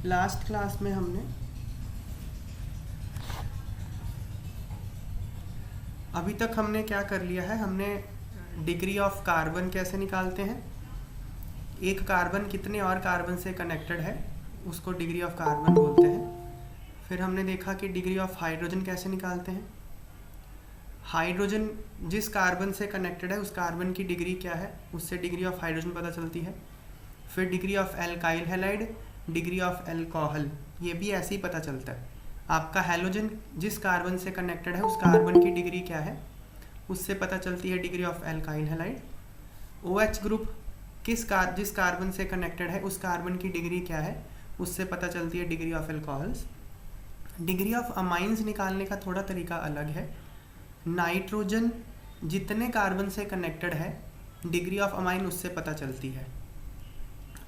Last class में हमने अभी तक हमने क्या कर लिया है, हमने डिग्री ऑफ कार्बन कैसे निकालते हैं, एक कार्बन कितने और कार्बन से कनेक्टेड है उसको डिग्री ऑफ कार्बन बोलते हैं। फिर हमने देखा कि डिग्री ऑफ हाइड्रोजन कैसे निकालते हैं, हाइड्रोजन जिस कार्बन से कनेक्टेड है उस कार्बन की डिग्री क्या है, उससे डिग्री ऑफ हाइड्रोजन पता चलती है। फिर degree of alkyl halide, degree of alcohol, ये भी ऐसे ही पता चलता है। आपका हैलोजन जिस कार्बन से कनेक्टेड है उस कार्बन की डिग्री क्या है, उससे पता चलती है degree of alkyl halide. OH group जिस कार्बन से कनेक्टेड है उस कार्बन की डिग्री क्या है, उससे पता चलती है degree of alcohols. Degree of amines निकालने का थोड़ा तरीका अलग है। नाइट्रोजन जितने कार्बन से कनेक्टेड है डिग्री ऑफ अमाइन उससे पता चलती है।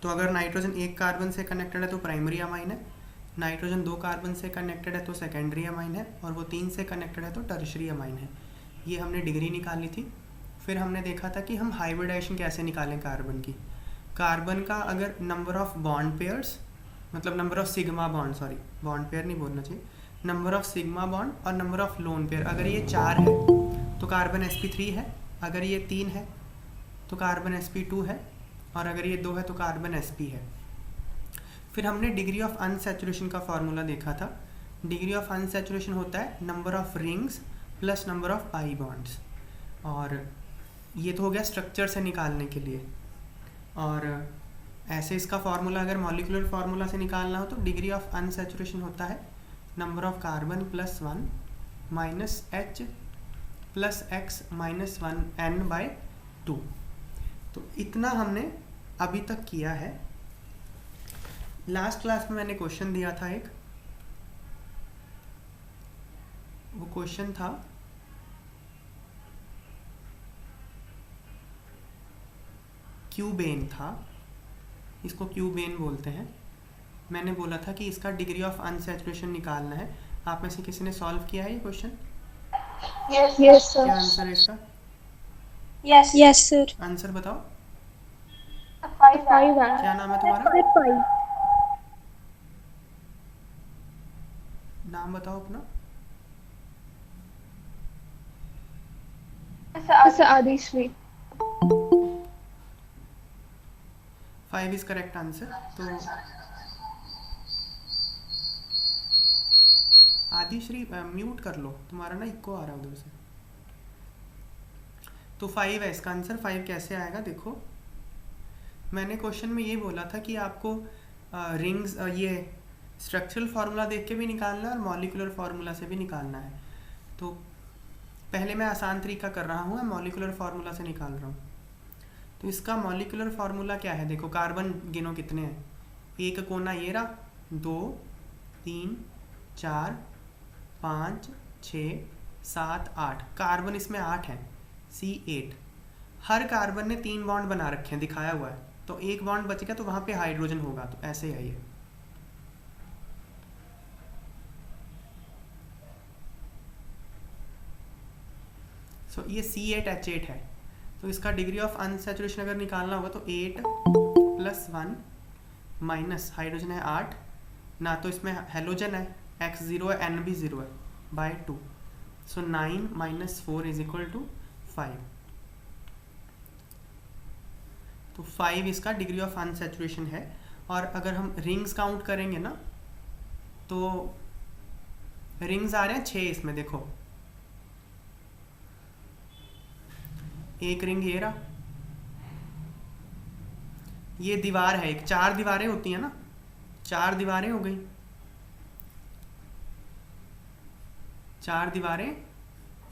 तो अगर नाइट्रोजन एक कार्बन से कनेक्टेड है तो प्राइमरी अमाइन है, नाइट्रोजन 2 कार्बन से कनेक्टेड है तो सेकेंडरी अमाइन है, और वो 3 से कनेक्टेड है तो टर्शरी अमाइन है। ये हमने डिग्री निकाली थी। फिर हमने देखा था कि हम हाइब्रिडाइजेशन कैसे निकालें कार्बन की। कार्बन का अगर नंबर ऑफ बॉन्ड पेयर्स, मतलब number of sigma bond, sorry bond pair नहीं बोलना चाहिए, नंबर ऑफ सिग्मा बॉन्ड और नंबर ऑफ लोन पेयर, अगर ये 4 है तो कार्बन sp3 है, अगर ये 3 है तो कार्बन sp2 है, और अगर ये 2 है तो कार्बन sp है। फिर हमने डिग्री ऑफ अनसैचुरेशन का फॉर्मूला देखा था। डिग्री ऑफ अनसैचुरेशन होता है number of rings plus number of pi bonds, और ये तो हो गया स्ट्रक्चर से निकालने के लिए। और ऐसे इसका फॉर्मूला अगर मॉलिक्यूलर फार्मूला से निकालना हो तो डिग्री ऑफ अनसैचुरेशन होता है number of carbon plus 1 minus H plus X minus 1 N/2। तो इतना हमने अभी तक किया है। लास्ट क्लास में मैंने क्वेश्चन दिया था एक, वो क्वेश्चन था क्यूबेन था, इसको क्यूबेन बोलते हैं। मैंने बोला था कि इसका डिग्री ऑफ अनसैचुरेशन निकालना है। आप में से किसी ने सॉल्व किया है ये क्वेश्चन? Yes sir. क्या आंसर है इसका? Yes sir. आंसर बताओ। 5 क्या नाम है तुम्हारा? नाम बताओ अपना। आदिश्री। 5 is correct answer. तो आदिश्री म्यूट कर लो, तुम्हारा ना इको आ रहा है उधर से। तो 5 है इसका आंसर। 5 कैसे आएगा देखो, मैंने क्वेश्चन में ये बोला था कि आपको रिंग्स ये स्ट्रक्चरल फार्मूला देख के भी निकालना है और मॉलिक्यूलर फार्मूला से भी निकालना है। तो पहले मैं आसान तरीका कर रहा हूँ, मैं मॉलिक्यूलर फार्मूला से निकाल रहा हूँ। तो इसका मॉलिक्यूलर फार्मूला क्या है, देखो कार्बन गिनो कितने हैं, एक कोना ये रहा, 2 3 4 5 6 7 8, कार्बन इसमें 8 है, C8। हर कार्बन ने 3 बॉन्ड बना रखे हैं, दिखाया हुआ है, तो एक बॉन्ड बचेगा तो वहाँ पे हाइड्रोजन होगा, तो ऐसे है ये। सो ये C8H8 है। तो इसका डिग्री ऑफ अनसैचुरेशन अगर निकालना होगा तो 8 + 1 माइनस हाइड्रोजन है 8, ना तो इसमें हेलोजन है, X 0 है, N भी 0 है, /2। सो 9 - 4 = 5। तो 5 इसका डिग्री ऑफ अनसैचुरेशन है। और अगर हम रिंग्स काउंट करेंगे ना तो रिंग्स आ रहे हैं 6 इसमें, देखो एक रिंग ये रहा, ये दीवार है एक, 4 दीवारें होती हैं ना, 4 दीवारें हो गई, 4 दीवारें,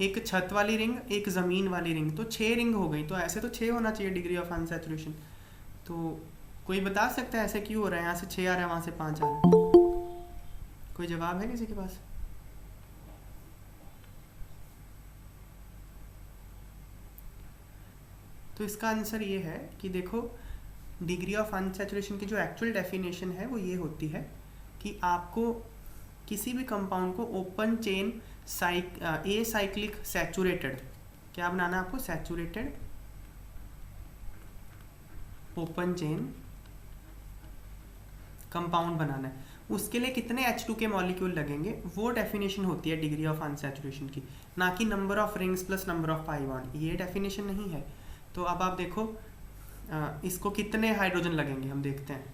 एक छत वाली रिंग, एक ज़मीन वाली रिंग, तो 6 रिंग हो गई। तो ऐसे तो 6 होना चाहिए डिग्री ऑफ अनसैचुरेशन। तो कोई बता सकता है ऐसे क्यों हो रहा है, यहाँ से 6 आ रहा है वहाँ से 5 आ रहा है? कोई जवाब है किसी के पास? तो इसका आंसर ये है कि देखो डिग्री ऑफ अनसैचुरेशन की जो एक्चुअल डेफिनेशन है वो ये होती है कि आपको किसी भी कंपाउंड को open chain a cyclic saturated, क्या बनाना है आपको, सैचुरेटेड ओपन चेन कंपाउंड बनाना है। उसके लिए कितने H2 के मॉलिक्यूल लगेंगे, वो डेफिनेशन होती है डिग्री ऑफ अनसैचुरेशन की, ना कि number of rings plus number of pi bond. ये डेफिनेशन नहीं है। तो अब आप देखो इसको कितने हाइड्रोजन लगेंगे, हम देखते हैं।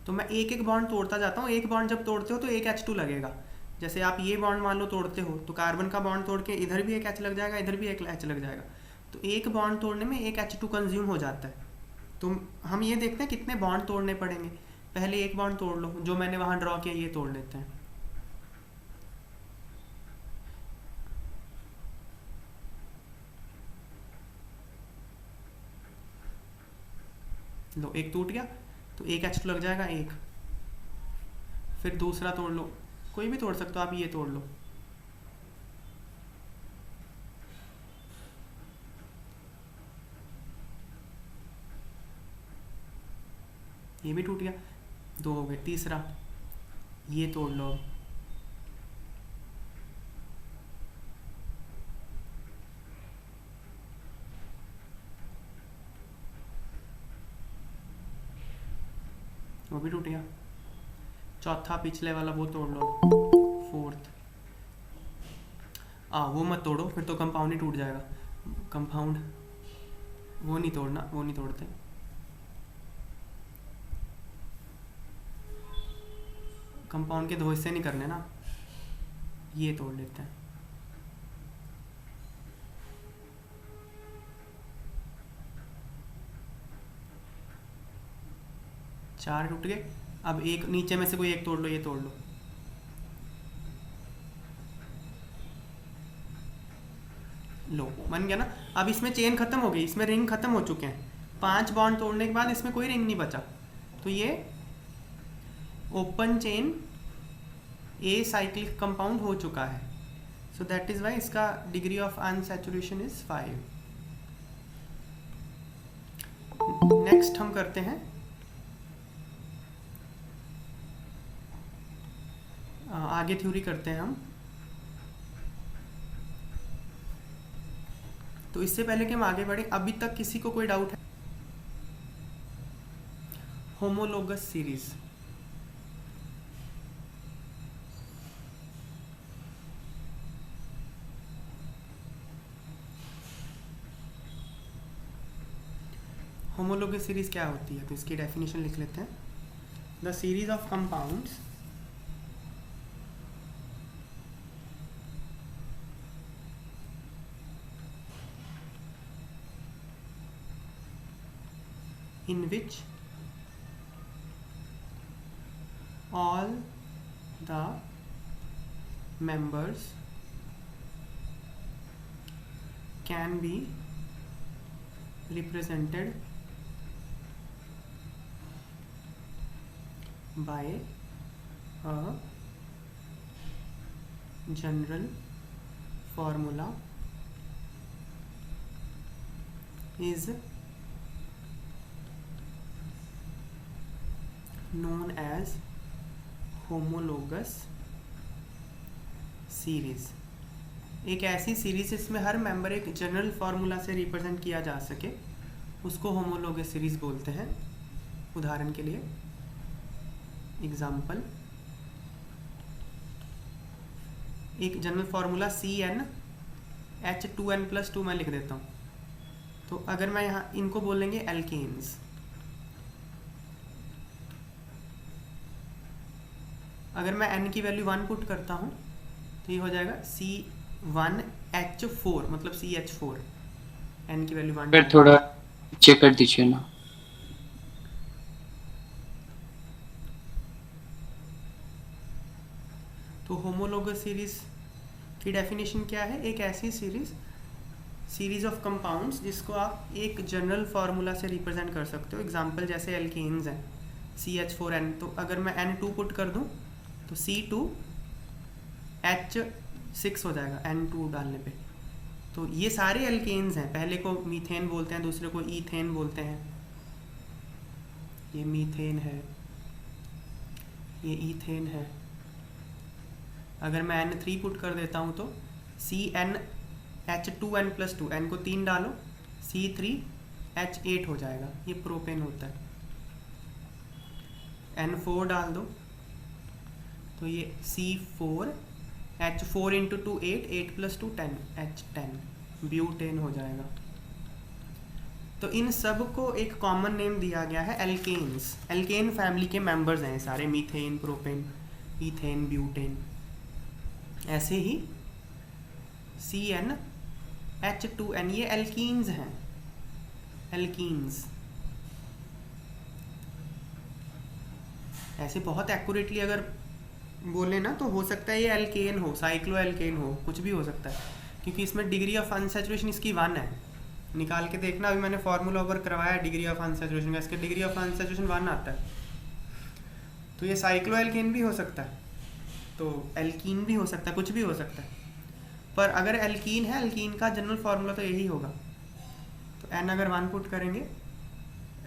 तो मैं एक एक बॉन्ड तोड़ता जाता हूँ। एक बॉन्ड जब तोड़ते हो तो एक H2 लगेगा। जैसे आप ये बॉन्ड मान लो तोड़ते हो तो कार्बन का बॉन्ड तोड़ के इधर भी एक H लग जाएगा, इधर भी एक H लग जाएगा। तो एक बॉन्ड तोड़ने में एक H2 कंज्यूम हो जाता है। तो हम ये देखते हैं कितने बॉन्ड तोड़ने पड़ेंगे। पहले एक बॉन्ड तोड़ लो, जो मैंने वहाँ ड्रॉ किया ये तोड़ लेते हैं। लो, एक टूट गया तो एक H2 लग जाएगा एक। फिर दूसरा तोड़ लो, कोई भी तोड़ सकते हो आप, ये तोड़ लो। ये भी टूट गया, दो हो गए। तीसरा ये तोड़ लो अब। वो भी टूट गया। चौथा पिछले वाला वो तोड़ लो। फोर्थ वो मत तोड़ो, फिर तो कंपाउंड ही टूट जाएगा। कंपाउंड वो नहीं तोड़ना, वो नहीं तोड़ते। कंपाउंड के दो हिस्से नहीं करने ना, ये तोड़ लेते हैं। चार टूट गए। अब एक नीचे में से कोई एक तोड़ लो, ये तोड़ लो। लो, बन गया ना। अब इसमें चेन खत्म हो गई, इसमें रिंग खत्म हो चुके हैं। 5 बॉन्ड तोड़ने के बाद इसमें कोई रिंग नहीं बचा। तो ये open chain a cyclic compound हो चुका है। सो दैट इज वाई इसका degree of unsaturation is 5। Next हम करते हैं आगे थ्योरी करते हैं हम। तो इससे पहले कि हम आगे बढ़े, अभी तक किसी को कोई डाउट है? होमोलोगस सीरीज, होमोलोगस सीरीज क्या होती है? तो इसकी डेफिनेशन लिख लेते हैं। The series of compounds in which all the members can be represented by a general formula is known as homologous series। एक ऐसी सीरीज जिसमें हर मेंबर एक जनरल फार्मूला से रिप्रेजेंट किया जा सके, उसको होमोलोगस सीरीज बोलते हैं। उदाहरण के लिए एग्जाम्पल, एक जनरल फार्मूला CnH2n+2 मैं लिख देता हूँ। तो अगर मैं यहाँ इनको बोलेंगे एल्केन्स। अगर मैं n की वैल्यू 1 पुट करता हूँ तो ये हो जाएगा C1H4, मतलब CH4। n की वैल्यू 1। फिर थोड़ा चेक कर दीजिए ना। तो होमोलोगस सीरीज की डेफिनेशन क्या है? एक ऐसी सीरीज ऑफ कंपाउंड्स जिसको आप एक जनरल फार्मूला से रिप्रेजेंट कर सकते हो। एग्जांपल जैसे एल्केन्स हैं CH4n, तो अगर मैं N2 पुट कर दूं तो C2H6 हो जाएगा N2 डालने पे। तो ये सारे एल्केन्स हैं। पहले को मीथेन बोलते हैं, दूसरे को ईथेन बोलते हैं। ये मीथेन है, ये ईथेन है। अगर मैं N3 पुट कर देता हूँ तो CN H2n+2, n को 3 डालो, C3H8 हो जाएगा, ये प्रोपेन होता है। N4 डाल दो तो ये C4H4 × 2 8, 8 + 2 10, H10 ब्यूटेन हो जाएगा। तो इन सब को एक कॉमन नेम दिया गया है एल्केन्स। एल्केन फैमिली के मेंबर्स हैं सारे, मीथेन, प्रोपेन, ईथेन, ब्यूटेन। ऐसे ही CnH2n ये एल्कीन्स हैं, एल्कीन्स। ऐसे बहुत एक्यूरेटली अगर बोले ना तो हो सकता है ये एल्केन हो, साइक्लो एल्केन हो, कुछ भी हो सकता है, क्योंकि इसमें डिग्री ऑफ अनसैचुरेशन इसकी 1 है। निकाल के देखना, अभी मैंने फार्मूला ओवर करवाया डिग्री ऑफ अनसैचुरेशन का, इसके डिग्री ऑफ अनसैचुरेशन 1 आता है। तो ये साइक्लो एल्केन भी हो सकता है, तो एल्कीन भी हो सकता है, कुछ भी हो सकता है। पर अगर एल्कीन है, एल्कीन का जनरल फार्मूला तो यही होगा। तो n अगर 1 पुट करेंगे,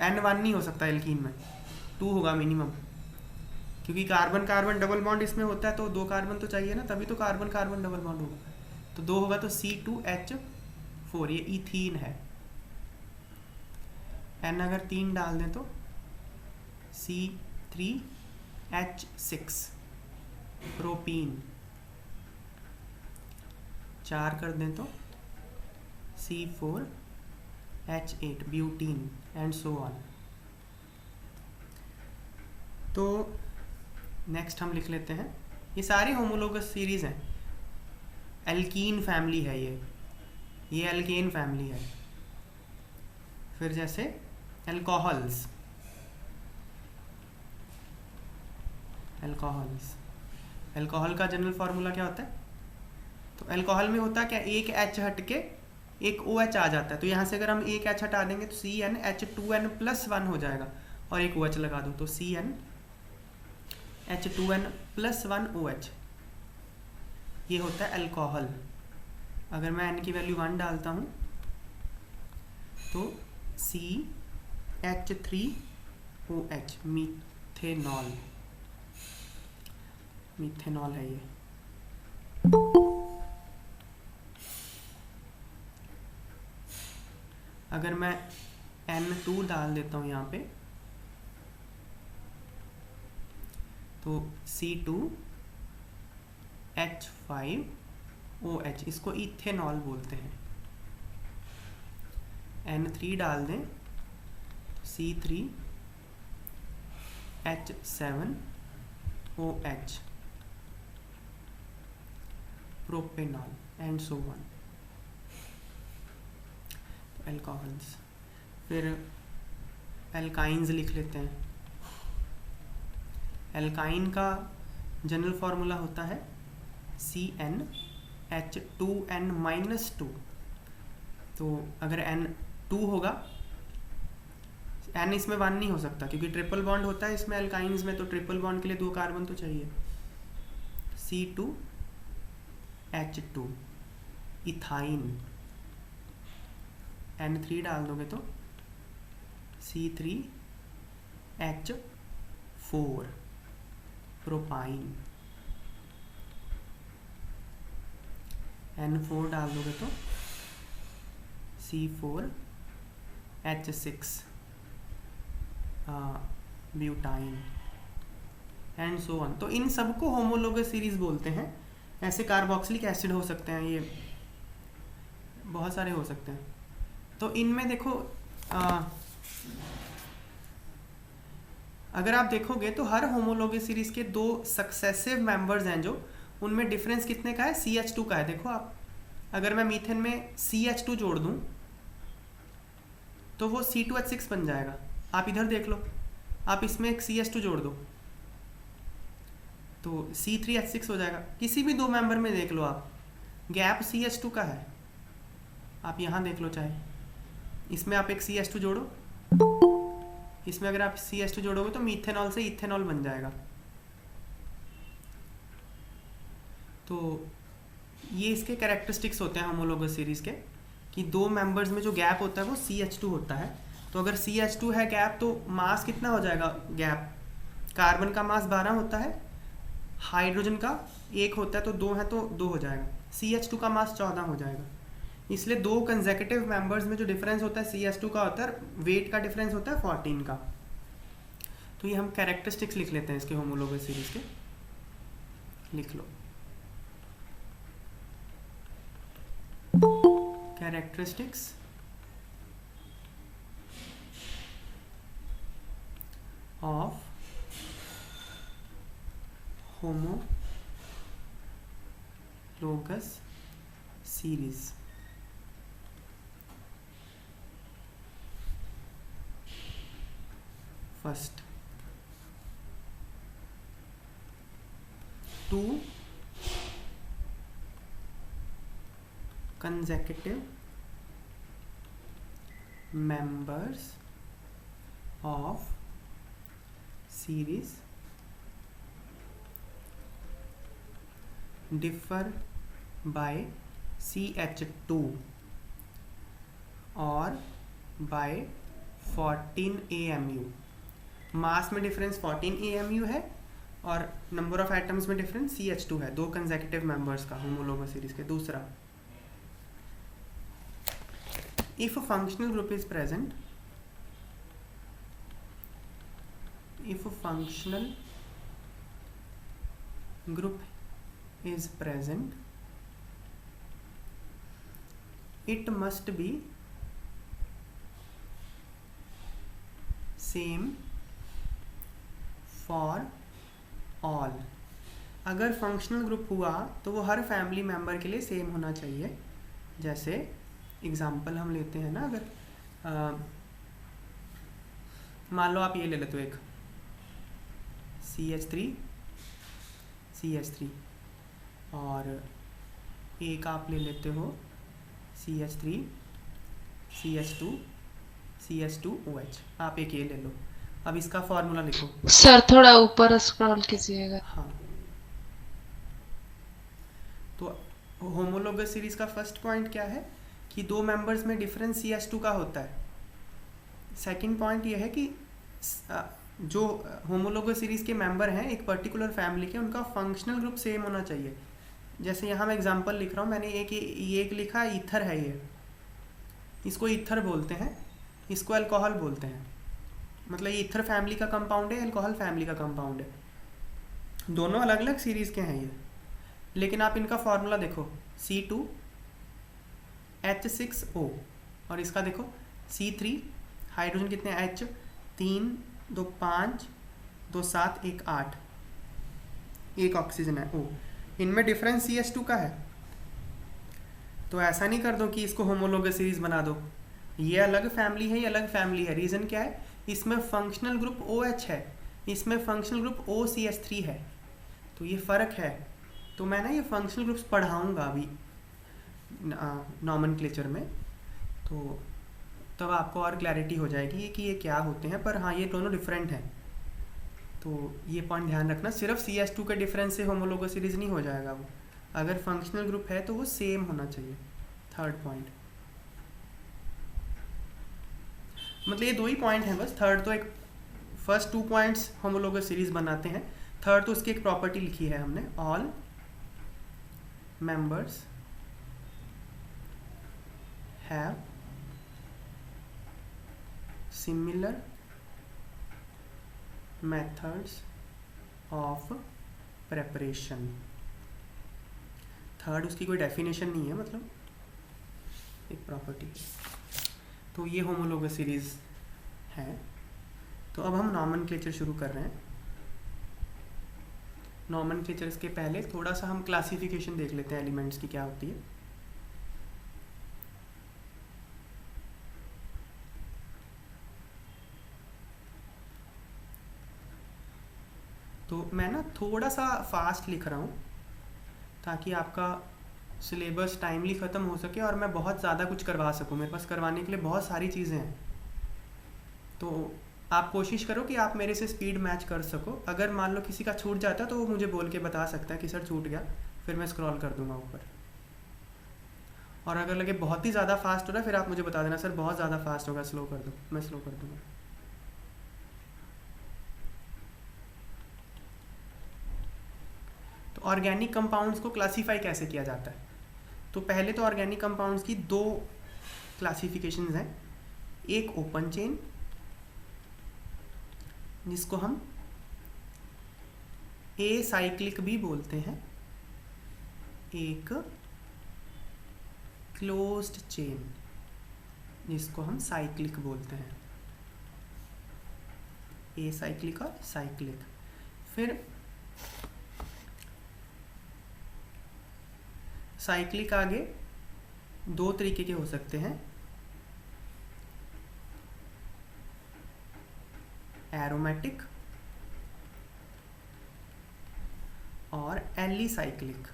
n 1 नहीं हो सकता एल्कीन में, 2 होगा मिनिमम, क्योंकि कार्बन कार्बन डबल बॉन्ड इसमें होता है, तो 2 कार्बन तो चाहिए ना, तभी तो कार्बन कार्बन डबल बॉन्ड होगा। तो 2 होगा तो C2H4, ये ईथीन है। n अगर 3 डाल दें तो C3H6 प्रोपीन, 4 कर दें तो C4H8 butene, and so on. तो नेक्स्ट हम लिख लेते हैं, ये सारी होमोलोगस सीरीज हैं, एल्कीन फैमिली है ये एल्केन फैमिली है। फिर जैसे एल्कोहल्स, एल्कोहल का जनरल फार्मूला क्या होता है? तो एल्कोहल में होता है क्या, एक H हट के एक OH आ जाता है, तो यहाँ से अगर हम एक H हटा देंगे तो CnH2n+1 हो जाएगा, और एक OH लगा दो तो CnH2n+1 OH, ये होता है एल्कोहल। अगर मैं n की वैल्यू 1 डालता हूँ तो CH3OH मीथेनॉल, मीथेनॉल है ये। अगर मैं N2 डाल देता हूँ यहाँ पे तो C2H5OH, इसको इथेनॉल बोलते हैं। N3 डाल दें तो C3H7OH propanol, and so on. तो एल्कोहल्स। फिर एल्काइंस लिख लेते हैं। एल्काइन का जनरल फार्मूला होता है CnH2n-2। तो अगर N2 होगा, N इसमें 1 नहीं हो सकता क्योंकि ट्रिपल बॉन्ड होता है इसमें एल्काइंस में, तो ट्रिपल बॉन्ड के लिए 2 कार्बन तो चाहिए। C2H2 इथाइन, N3 डाल दोगे तो C3H4 प्रोपाइन, N4 डाल दोगे तो C4H6 butyne, and so on. तो इन सबको होमोलोगस सीरीज बोलते हैं। ऐसे कार्बोक्सिलिक एसिड हो सकते हैं, ये बहुत सारे हो सकते हैं। तो इनमें देखो अगर आप देखोगे तो हर होमोलोगस सीरीज के 2 सक्सेसिव मेंबर्स हैं, जो उनमें डिफरेंस कितने का है, CH2 का है। देखो आप, अगर मैं मीथेन में CH2 जोड़ दूं तो वो C2H6 बन जाएगा। आप इधर देख लो, आप इसमें एक CH2 जोड़ दो तो C3H6 हो जाएगा। किसी भी 2 मेंबर में देख लो आप, गैप CH2 का है। आप यहाँ देख लो, चाहे इसमें आप एक CH2 जोड़ो, इसमें अगर आप CH2 जोड़ोगे तो मीथेनॉल से इथेनॉल बन जाएगा। तो ये इसके कैरेक्टरिस्टिक्स होते हैं होमोलोगस सीरीज के, कि 2 मेंबर्स में जो गैप होता है वो CH2 होता है। तो अगर CH2 है गैप, तो मास कितना हो जाएगा गैप? कार्बन का मास 12 होता है, हाइड्रोजन का 1 होता है, तो 2 है तो 2 हो जाएगा। CH2 का मास 14 हो जाएगा। इसलिए दो कंसेक्यूटिव मेंबर्स में जो डिफरेंस होता है CS2 का होता है, वेट का डिफरेंस होता है 14 का। तो ये हम कैरेक्टरिस्टिक्स लिख लेते हैं इसके होमोलोगस सीरीज के, लिख लो characteristics of homologous series. First, two consecutive members of series differ by CH2 और by 14 AMU। मास में डिफरेंस 14 AMU है और नंबर ऑफ एटम्स में डिफरेंस CH2 है, दो कंसेक्यूटिव मेंबर्स का होमोलोगस सीरीज के। दूसरा, if a functional group is present, if a functional group is present, it must be same for all। अगर फंक्शनल ग्रुप हुआ तो वो हर फैमिली मेंबर के लिए सेम होना चाहिए। जैसे एग्जाम्पल हम लेते हैं ना, अगर मान लो आप ये ले लेते हो एक CH3 और एक आप ले लेते हो CH3 CH2OH। आप एक ये ले लो। अब इसका फॉर्मूला लिखो। सर थोड़ा ऊपर स्क्रॉल कीजिएगा। हाँ, तो होमोलोगस सीरीज का फर्स्ट पॉइंट क्या है कि दो मेंबर्स में डिफरेंस CS2 का होता है। सेकंड पॉइंट ये है कि जो होमोलोगस सीरीज के मेंबर हैं एक पर्टिकुलर फैमिली के, उनका फंक्शनल ग्रुप सेम होना चाहिए। जैसे यहाँ मैं एग्जांपल लिख रहा हूँ, मैंने एक लिखा ईथर है, ये इसको ईथर बोलते हैं, इसको अल्कोहल बोलते हैं। मतलब ये ईथर फैमिली का कंपाउंड है, अल्कोहल फैमिली का कंपाउंड है। दोनों अलग अलग सीरीज के हैं ये, लेकिन आप इनका फॉर्मूला देखो C2H6O और इसका देखो C3, हाइड्रोजन कितने H, 3 2 5 2 7 1 8, एक ऑक्सीजन है O। इनमें डिफरेंस CS2 का है। तो ऐसा नहीं कर दो कि इसको होमोलोगस सीरीज बना दो, ये अलग फैमिली है, ये अलग फैमिली है। रीज़न क्या है, इसमें फंक्शनल ग्रुप OH है, इसमें फंक्शनल ग्रुप OCH3 है, तो ये फ़र्क है। तो मैं ना ये फंक्शनल ग्रुप्स पढ़ाऊँगा अभी नॉमेनक्लेचर में, तो तब आपको और क्लैरिटी हो जाएगी कि ये क्या होते हैं। पर हाँ, ये दोनों डिफरेंट हैं, तो ये पॉइंट ध्यान रखना। सिर्फ CS2 के डिफरेंस से होमोलोगस सीरीज नहीं हो जाएगा वो, अगर फंक्शनल ग्रुप है तो वो सेम होना चाहिए। थर्ड पॉइंट, मतलब ये दो ही पॉइंट हैं बस। थर्ड तो एक, फर्स्ट 2 पॉइंट्स होमोलोगस सीरीज बनाते हैं, थर्ड तो उसकी एक प्रॉपर्टी लिखी है हमने, all members have similar methods of preparation. Third उसकी कोई डेफिनेशन नहीं है, मतलब एक प्रॉपर्टी। तो ये होमोलोगस सीरीज है। तो अब हम नॉमेनक्लेचर शुरू कर रहे हैं। नॉमेनक्लेचर के पहले थोड़ा सा हम क्लासिफिकेशन देख लेते हैं एलिमेंट्स की क्या होती है। तो मैं ना थोड़ा सा फास्ट लिख रहा हूँ ताकि आपका सिलेबस टाइमली ख़त्म हो सके और मैं बहुत ज़्यादा कुछ करवा सकूँ। मेरे पास करवाने के लिए बहुत सारी चीज़ें हैं, तो आप कोशिश करो कि आप मेरे से स्पीड मैच कर सको। अगर मान लो किसी का छूट जाता है तो वो मुझे बोल के बता सकता है कि सर छूट गया, फिर मैं स्क्रॉल कर दूंगा ऊपर। और अगर लगे बहुत ही ज़्यादा फास्ट हो रहा है फिर आप मुझे बता देना, सर बहुत ज़्यादा फास्ट होगा, स्लो कर दो, मैं स्लो कर दूँगा। तो ऑर्गेनिक कंपाउंड्स को क्लासीफाई कैसे किया जाता है, तो पहले तो ऑर्गेनिक कंपाउंड्स की दो क्लासिफिकेशंस हैं, एक ओपन चेन जिसको हम एसाइक्लिक भी बोलते हैं, एक क्लोज्ड चेन जिसको हम साइक्लिक बोलते हैं, एसाइक्लिक और साइक्लिक। फिर साइक्लिक आगे दो तरीके के हो सकते हैं, एरोमेटिक और एलिसाइक्लिक।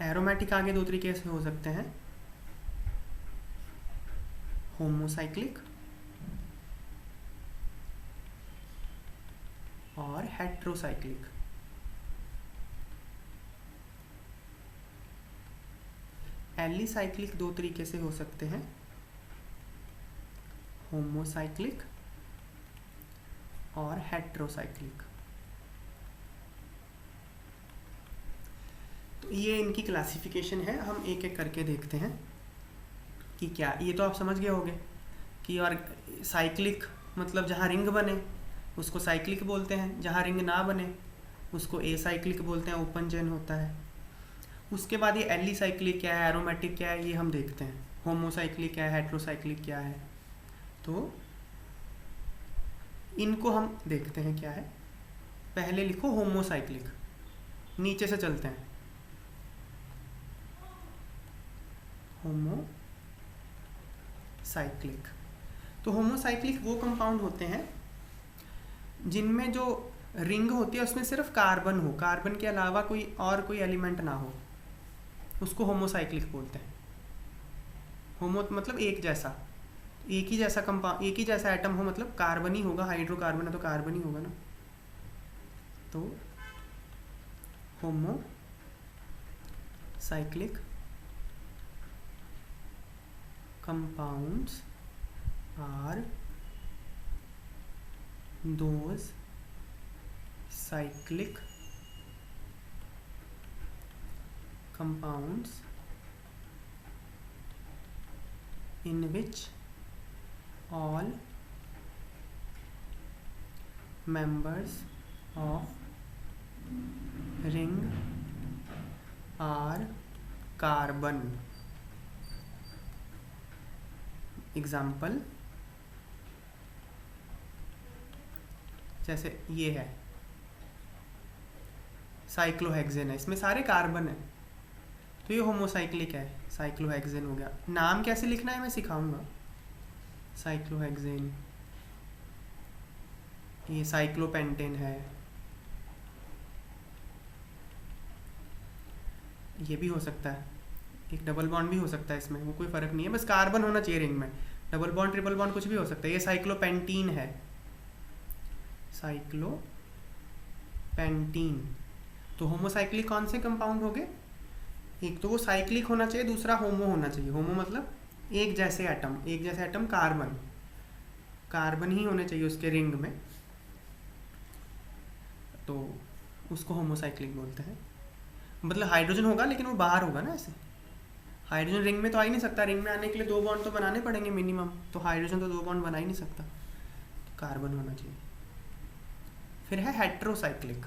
एरोमेटिक आगे दो तरीके से हो सकते हैं, होमोसाइक्लिक और हेट्रोसाइक्लिक। एलिसाइक्लिक दो तरीके से हो सकते हैं, होमोसाइक्लिक और हेट्रोसाइक्लिक। तो ये इनकी क्लासिफिकेशन है, हम एक एक करके देखते हैं कि क्या। ये तो आप समझ गए होंगे कि और साइक्लिक मतलब जहाँ रिंग बने उसको साइक्लिक बोलते हैं, जहाँ रिंग ना बने उसको एसाइक्लिक बोलते हैं, ओपन चेन होता है। उसके बाद ये एलिसाइक्लिक क्या है, एरोमेटिक क्या है, ये हम देखते हैं, होमोसाइक्लिक क्या है, हेट्रोसाइक्लिक क्या है। तो इनको हम देखते हैं क्या है। पहले लिखो होमोसाइक्लिक, नीचे से चलते हैं। होमोसाइक्लिक, तो होमोसाइक्लिक वो कंपाउंड होते हैं जिनमें जो रिंग होती है उसमें सिर्फ कार्बन हो, कार्बन के अलावा कोई और कोई एलिमेंट ना हो, उसको होमोसाइक्लिक बोलते हैं। होमो मतलब एक जैसा, एक ही जैसा कंपाउंड, एक ही जैसा एटम हो, मतलब कार्बन ही होगा, हाइड्रोकार्बन है तो कार्बन ही होगा ना। तो homocyclic compounds are those cyclic compounds in which all members of ring are carbon। Example जैसे ये है साइक्लोहेक्सेन है, इसमें सारे कार्बन है, तो ये होमोसाइक्लिक है, साइक्लोहेक्सेन हो गया। नाम कैसे लिखना है मैं सिखाऊंगा। साइक्लोहेक्सेन, ये साइक्लोपेंटेन है, ये भी हो सकता है, एक डबल बॉन्ड भी हो सकता है इसमें, वो कोई फ़र्क नहीं है, बस कार्बन होना चाहिए रिंग में। डबल बॉन्ड ट्रिपल बॉन्ड कुछ भी हो सकता है। ये साइक्लोपेंटीन है, साइक्लोपेंटीन। तो होमोसाइक्लिक कौन से कंपाउंड हो गए, एक तो वो साइक्लिक होना चाहिए, दूसरा होमो होना चाहिए। होमो मतलब एक जैसे एटम, एक जैसे एटम कार्बन, कार्बन ही होने चाहिए उसके रिंग में, तो उसको होमोसाइक्लिक बोलते हैं। मतलब हाइड्रोजन होगा लेकिन वो बाहर होगा ना, ऐसे हाइड्रोजन रिंग में तो आ ही नहीं सकता, रिंग में आने के लिए दो बॉन्ड तो बनाने पड़ेंगे मिनिमम, तो हाइड्रोजन तो दो बॉन्ड बना ही नहीं सकता, तो कार्बन होना चाहिए। फिर है हेट्रोसाइक्लिक,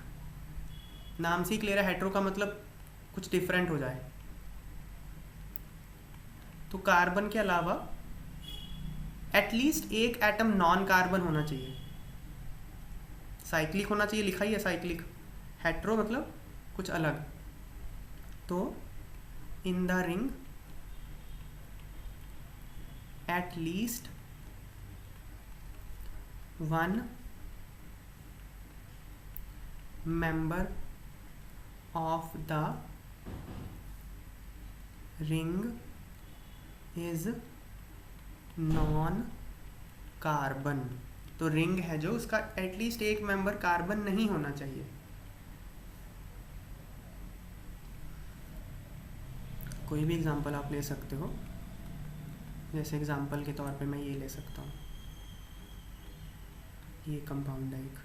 नाम से ही क्लियर है, हेट्रो का मतलब कुछ डिफरेंट हो जाए, तो कार्बन के अलावा एटलीस्ट एक एटम नॉन कार्बन होना चाहिए। साइक्लिक होना चाहिए, लिखा ही है साइक्लिक। हेट्रो मतलब कुछ अलग, तो in the ring at least one member of the ring is non carbon. तो रिंग है जो, उसका एटलीस्ट एक मेंबर कार्बन नहीं होना चाहिए। कोई भी एग्जांपल आप ले सकते हो, जैसे एग्जांपल के तौर पे मैं ये ले सकता हूँ, ये कंपाउंड है एक,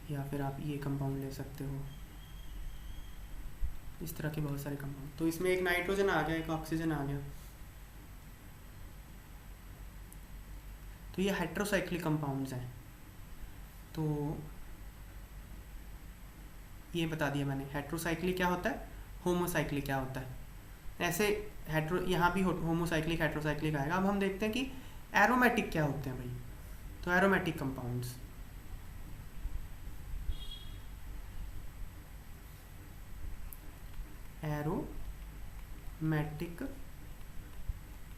या फिर आप ये कंपाउंड ले सकते हो, इस तरह के बहुत सारे कंपाउंड। तो इसमें एक नाइट्रोजन आ गया, एक ऑक्सीजन आ गया, तो ये हेट्रोसाइक्लिक कंपाउंड्स हैं। तो ये बता दिया मैंने, हेट्रोसाइक्लिक क्या होता है, होमोसाइक्लिक क्या होता है। ऐसे हेट्रो यहाँ भी होमोसाइक्लिक हेट्रोसाइक्लिक आएगा। अब हम देखते हैं कि एरोमेटिक क्या होते हैं भाई। तो aromatic compounds, aromatic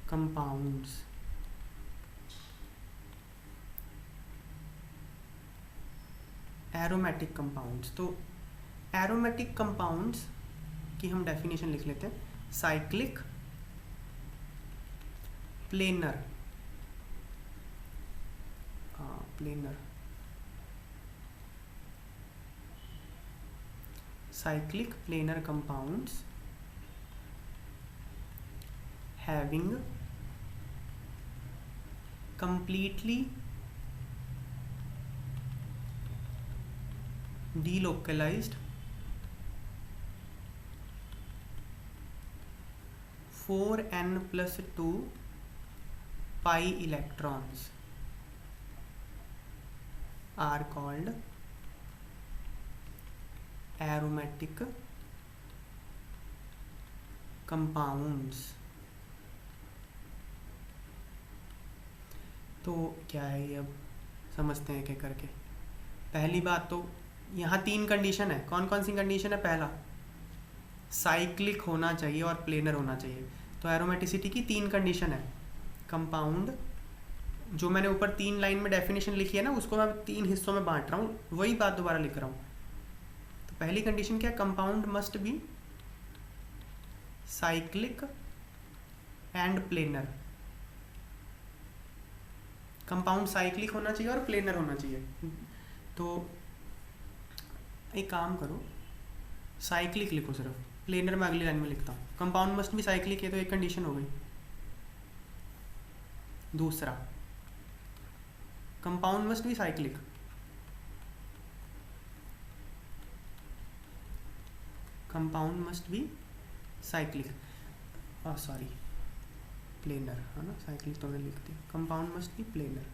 compounds, aromatic compounds. तो एरोमेटिक कंपाउंड्स की हम डेफिनेशन लिख लेते हैं, cyclic, planar, planar, cyclic planar compounds having completely delocalized 4n+2 pi electrons are called aromatic compounds। तो क्या है ये, अब समझते हैं एक करके। पहली बात तो यहाँ 3 कंडीशन है। कौन कौन सी कंडीशन है? पहला, साइक्लिक होना चाहिए और प्लेनर होना चाहिए। तो एरोमेटिसिटी की 3 कंडीशन है। कंपाउंड, जो मैंने ऊपर 3 लाइन में डेफिनेशन लिखी है ना, उसको मैं 3 हिस्सों में बांट रहा हूँ, वही बात दोबारा लिख रहा हूँ। तो पहली कंडीशन क्या है? Compound must be cyclic and planar. Compound cyclic होना चाहिए और प्लेनर होना चाहिए। तो एक काम करो, साइक्लिक लिखो सिर्फ, प्लेनर में अगली लाइन में लिखता हूँ। कंपाउंड मस्ट बी साइक्लिक है, तो एक कंडीशन हो गई। दूसरा, compound must be cyclic, compound must be cyclic, sorry planar है ना, साइक्लिक तो मैंने लिख दिया। Compound must be planar.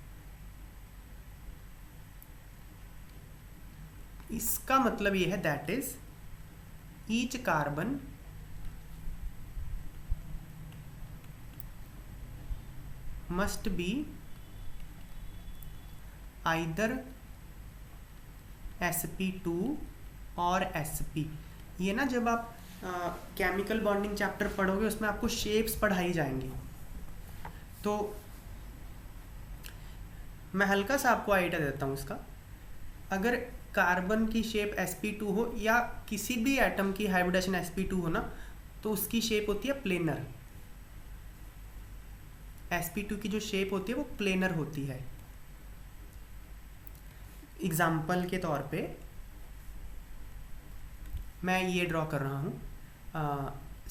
इसका मतलब ये है, that is each carbon must be either sp2 और sp। ये ना जब आप केमिकल बॉन्डिंग चैप्टर पढ़ोगे, उसमें आपको शेप्स पढ़ाई जाएंगी। तो मैं हल्का सा आपको आइडिया देता हूँ इसका। अगर कार्बन की शेप sp2 हो या किसी भी एटम की हाइब्रिडेशन sp2 हो ना, तो उसकी शेप होती है प्लेनर। sp2 की जो शेप होती है वो प्लेनर होती है। एग्जाम्पल के तौर पे मैं ये ड्रॉ कर रहा हूँ,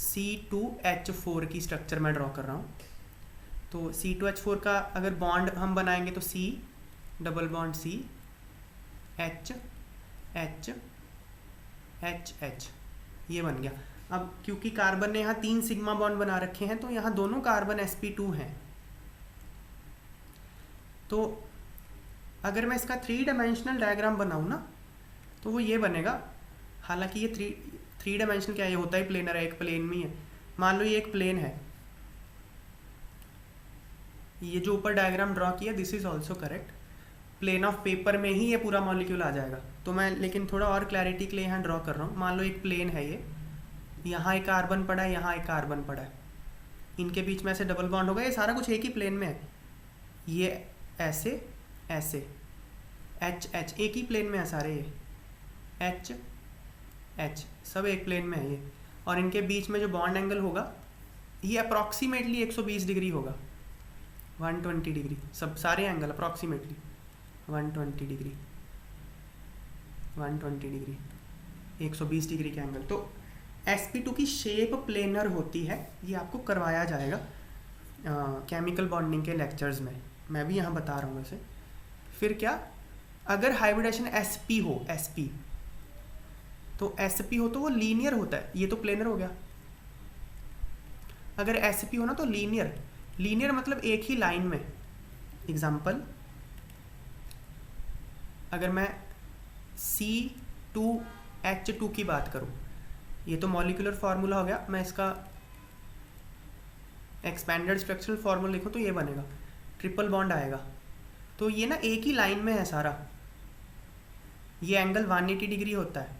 C2H4 की स्ट्रक्चर मैं ड्रॉ कर रहा हूँ। तो C2H4 का अगर बॉन्ड हम बनाएंगे तो C double bond C H H H H, ये बन गया। अब क्योंकि कार्बन ने यहाँ 3 सिग्मा बॉन्ड बना रखे हैं, तो यहाँ दोनों कार्बन sp2 हैं। तो अगर मैं इसका 3 डायमेंशनल डायग्राम बनाऊँ ना, तो वो ये बनेगा। हालांकि ये थ्री डायमेंशन क्या है, ये होता ही प्लेनर है, एक प्लेन में ही है। मान लो ये एक प्लेन है, ये जो ऊपर डायग्राम ड्रॉ किया, this is also correct. Plane of paper में ही ये पूरा मॉलिक्यूल आ जाएगा। तो मैं लेकिन थोड़ा और क्लैरिटी के लिए यहाँ ड्रॉ कर रहा हूँ। मान लो एक प्लेन है, ये यहाँ एक कार्बन पड़ा है, यहाँ एक कार्बन पड़ा है, इनके बीच में ऐसे डबल बॉन्ड होगा। ये सारा कुछ एक ही प्लेन में है, ये ऐसे ऐसे H H एक ही प्लेन में है सारे, ये H H सब एक प्लेन में है ये। और इनके बीच में जो बॉन्ड एंगल होगा, ये अप्रॉक्सीमेटली 120 डिग्री होगा, 120 डिग्री, सब सारे angle approximately 120 degree, 120 degree, 120 degree के एंगल। तो sp2 की शेप प्लेनर होती है। ये आपको करवाया जाएगा केमिकल बॉन्डिंग के लेक्चर्स में, मैं भी यहाँ बता रहा हूँ वैसे। फिर क्या, अगर हाइब्रिडेशन sp हो, sp तो sp हो तो वो लीनियर होता है, ये तो प्लेनर हो गया। अगर sp हो ना तो लीनियर, लीनियर मतलब एक ही लाइन में। एग्जाम्पल, अगर मैं C2H2 की बात करूं, ये तो मॉलिक्यूलर फार्मूला हो गया, मैं इसका एक्सपेंडेड स्ट्रक्चरल फार्मूला लिखूं तो ये बनेगा, ट्रिपल बॉन्ड आएगा। तो ये ना एक ही लाइन में है सारा, ये एंगल 180 डिग्री होता है,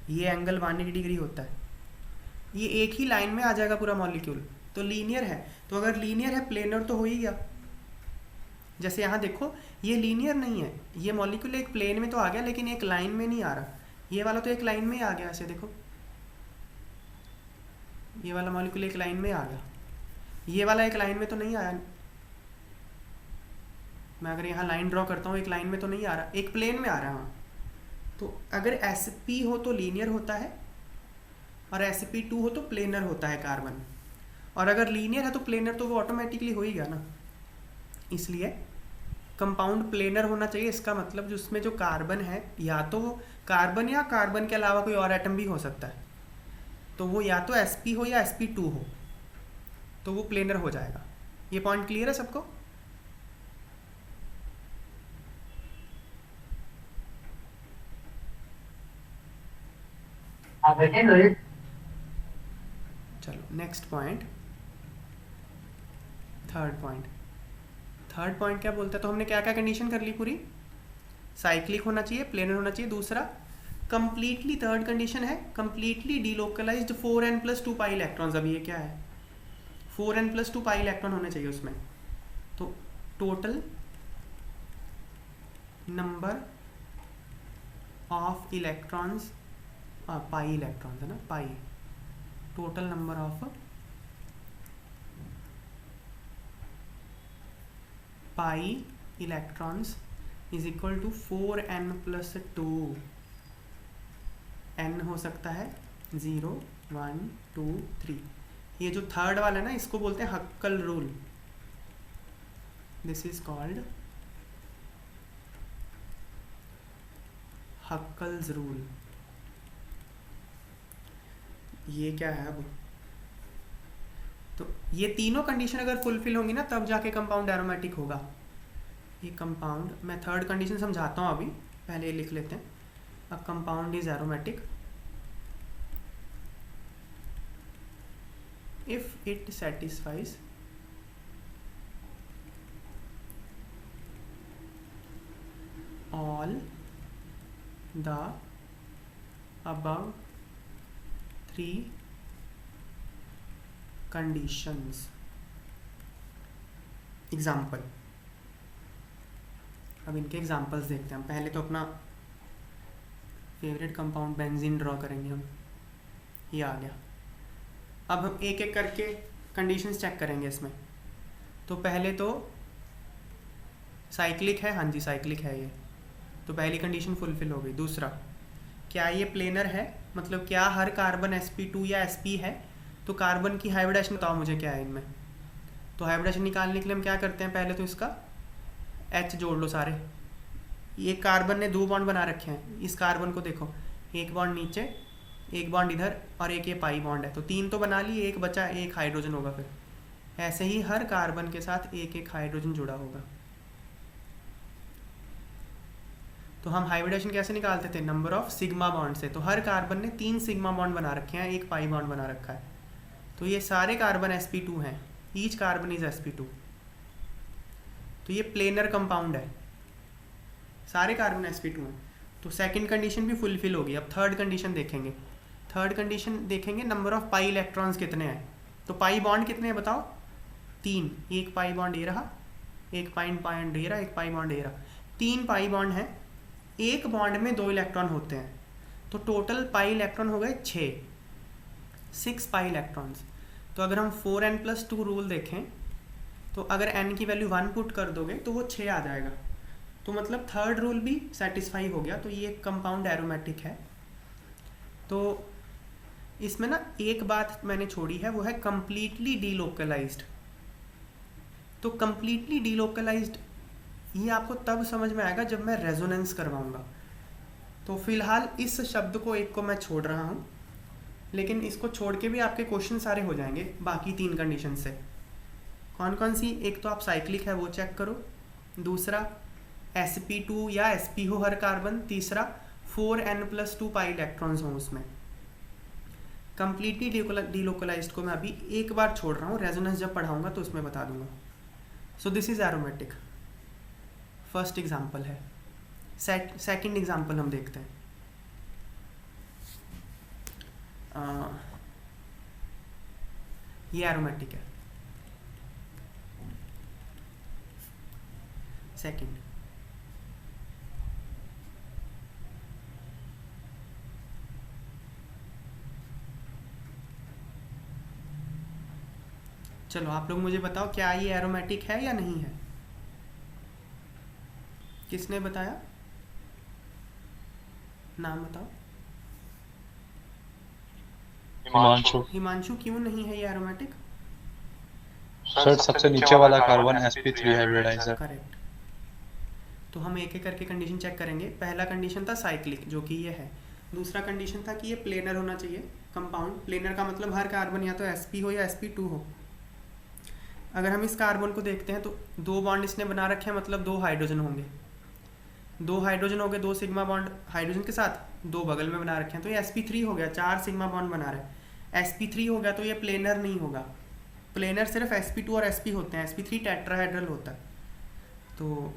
ये एंगल 180 डिग्री होता है, ये एक ही लाइन में आ जाएगा पूरा मॉलिक्यूल, तो लीनियर है। तो अगर लीनियर है प्लेनर तो हो ही गया। जैसे यहाँ देखो ये लीनियर नहीं है, ये मॉलिक्यूल एक प्लेन में तो आ गया लेकिन एक लाइन में नहीं आ रहा, ये वाला तो एक लाइन में ही आ गया। ऐसे देखो ये वाला मॉलिक्यूल एक लाइन में आ गया, ये वाला एक लाइन में तो नहीं आया। मैं अगर यहाँ लाइन ड्रॉ करता हूँ एक लाइन में तो नहीं आ रहा, एक प्लेन में आ रहा है। हाँ, तो अगर sp हो तो लीनियर होता है और sp2 हो तो प्लेनर होता है कार्बन, और अगर लीनियर है तो प्लेनर तो वो ऑटोमेटिकली हो ही गया ना। इसलिए कंपाउंड प्लेनर होना चाहिए। इसका मतलब जो उसमें जो कार्बन है, या तो वो कार्बन या कार्बन के अलावा कोई और एटम भी हो सकता है, तो वो या तो sp हो या sp2 हो, तो वो प्लेनर हो जाएगा। ये पॉइंट क्लियर है सबको? चलो next point, third point. Third point क्या बोलता है? तो हमने क्या क्या कंडीशन कर ली पूरी? साइक्लिक होना चाहिए, प्लेनर होना चाहिए। दूसरा कंप्लीटली, थर्ड कंडीशन है completely delocalised 4n+2 pi electrons. अभी ये क्या है? 4n+2 पाई इलेक्ट्रॉन होने चाहिए उसमें। तो total number of electrons, pi electrons है ना, pi, total number of pi electrons is equal to 4n+2। n हो सकता है 0, 1, 2, 3। ये जो थर्ड वाला है ना, इसको बोलते हैं Huckel rule. This is called Huckel's rule. ये क्या है अब? तो ये तीनों कंडीशन अगर फुलफिल होंगी ना तब जाके कंपाउंड एरोमेटिक होगा। ये कंपाउंड, मैं थर्ड कंडीशन समझाता हूँ अभी, पहले ये लिख लेते हैं। A compound is aromatic if it satisfies all the above 3 conditions। Example, अब इनके एग्जाम्पल्स देखते हैं हम। पहले तो अपना फेवरेट कंपाउंड बेंजीन ड्रॉ करेंगे हम। ये आ गया। अब हम एक एक करके कंडीशंस चेक करेंगे इसमें। तो पहले तो साइक्लिक है, हाँ जी साइक्लिक है ये, तो पहली कंडीशन फुलफिल हो गई। दूसरा, क्या ये प्लेनर है, मतलब क्या हर कार्बन sp2 या sp है? तो कार्बन की हाइब्रिडेशन बताओ मुझे क्या है इनमें। तो हाइब्रिडेशन निकालने के लिए हम क्या करते हैं, पहले तो इसका H जोड़ लो सारे। ये कार्बन ने 2 बॉन्ड बना रखे हैं, इस कार्बन को देखो, एक बॉन्ड नीचे, एक बॉन्ड इधर और एक ये पाई बॉन्ड है, तो 3 तो बना लिए, एक बचा, एक हाइड्रोजन होगा। फिर ऐसे ही हर कार्बन के साथ एक एक हाइड्रोजन जुड़ा होगा। तो हम हाइब्रिडेशन कैसे निकालते थे? नंबर ऑफ सिग्मा बॉन्ड से। तो हर कार्बन ने 3 सिग्मा बॉन्ड बना रखे हैं, एक पाई बॉन्ड बना रखा है, तो ये सारे कार्बन sp2 हैं, ईच कार्बन इज sp2। तो ये प्लेनर कंपाउंड है, सारे कार्बन sp2 हैं। तो सेकंड कंडीशन भी फुलफिल होगी। अब थर्ड कंडीशन देखेंगे। थर्ड कंडीशन देखेंगे नंबर ऑफ पाई इलेक्ट्रॉन्स कितने हैं। तो पाई बॉन्ड कितने हैं बताओ? 3। एक पाई बॉन्ड ये रहा, एक पाई बॉन्ड ये रहा, एक पाई बॉन्ड ये रहा। 3 पाई बॉन्ड हैं, एक बॉन्ड में 2 इलेक्ट्रॉन होते हैं, तो टोटल पाई इलेक्ट्रॉन हो गए 6 पाई इलेक्ट्रॉन्स। तो अगर हम 4n+2 रूल देखें तो अगर n की वैल्यू 1 पुट कर दोगे तो वो 6 आ जाएगा। तो मतलब थर्ड रूल भी सेटिस्फाई हो गया। तो ये कंपाउंड एरोमेटिक है। तो इसमें ना एक बात मैंने छोड़ी है, वो है कंप्लीटली डीलोकलाइज्ड। तो कंप्लीटली डीलोकलाइज्ड ये आपको तब समझ में आएगा जब मैं रेजोनेंस करवाऊंगा। तो फिलहाल इस शब्द को एक को मैं छोड़ रहा हूँ, लेकिन इसको छोड़ के भी आपके क्वेश्चन सारे हो जाएंगे बाकी 3 कंडीशन से। कौन कौन सी? एक तो आप साइक्लिक है वो चेक करो, दूसरा sp2 या sp हो हर कार्बन, तीसरा 4n+2 पाई इलेक्ट्रॉन्स हो उसमें। कंप्लीटली डिलोकलाइज्ड को मैं अभी एक बार छोड़ रहा हूँ, रेजोनेंस जब पढ़ाऊंगा तो उसमें बता दूंगा। So this is aromatic, first example है। सेकंड एग्जाम्पल हम देखते हैं। ये एरोमेटिक है। सेकंड, चलो आप लोग मुझे बताओ क्या ये एरोमेटिक है या नहीं है? किसने बताया? नाम बताओ। हिमांशु। हिमांशु, क्यों नहीं है ये एरोमेटिक? सर सबसे नीचे वाला कार्बन sp3 हाइब्रिडाइजर। करेक्ट। तो हम एक एक करके कंडीशन चेक करेंगे। पहला कंडीशन था साइक्लिक, जो कि ये है। दूसरा कंडीशन था कि ये प्लेनर होना चाहिए कंपाउंड। प्लेनर का मतलब हर कार्बन या तो sp हो या sp2 हो। अगर हम इस कार्बन को देखते हैं तो 2 बॉन्ड इसने बना रखे हैं, मतलब 2 हाइड्रोजन होंगे। 2 हाइड्रोजन हो गए, 2 सिग्मा बॉन्ड हाइड्रोजन के साथ 2 बगल में बना रखे हैं, तो ये sp3 हो गया, 4 सिग्मा बॉन्ड बना रहे हैं। sp3 हो गया तो ये प्लेनर नहीं होगा। प्लेनर सिर्फ sp2 और sp होते हैं, sp3 टेट्राहेड्रल होता है। तो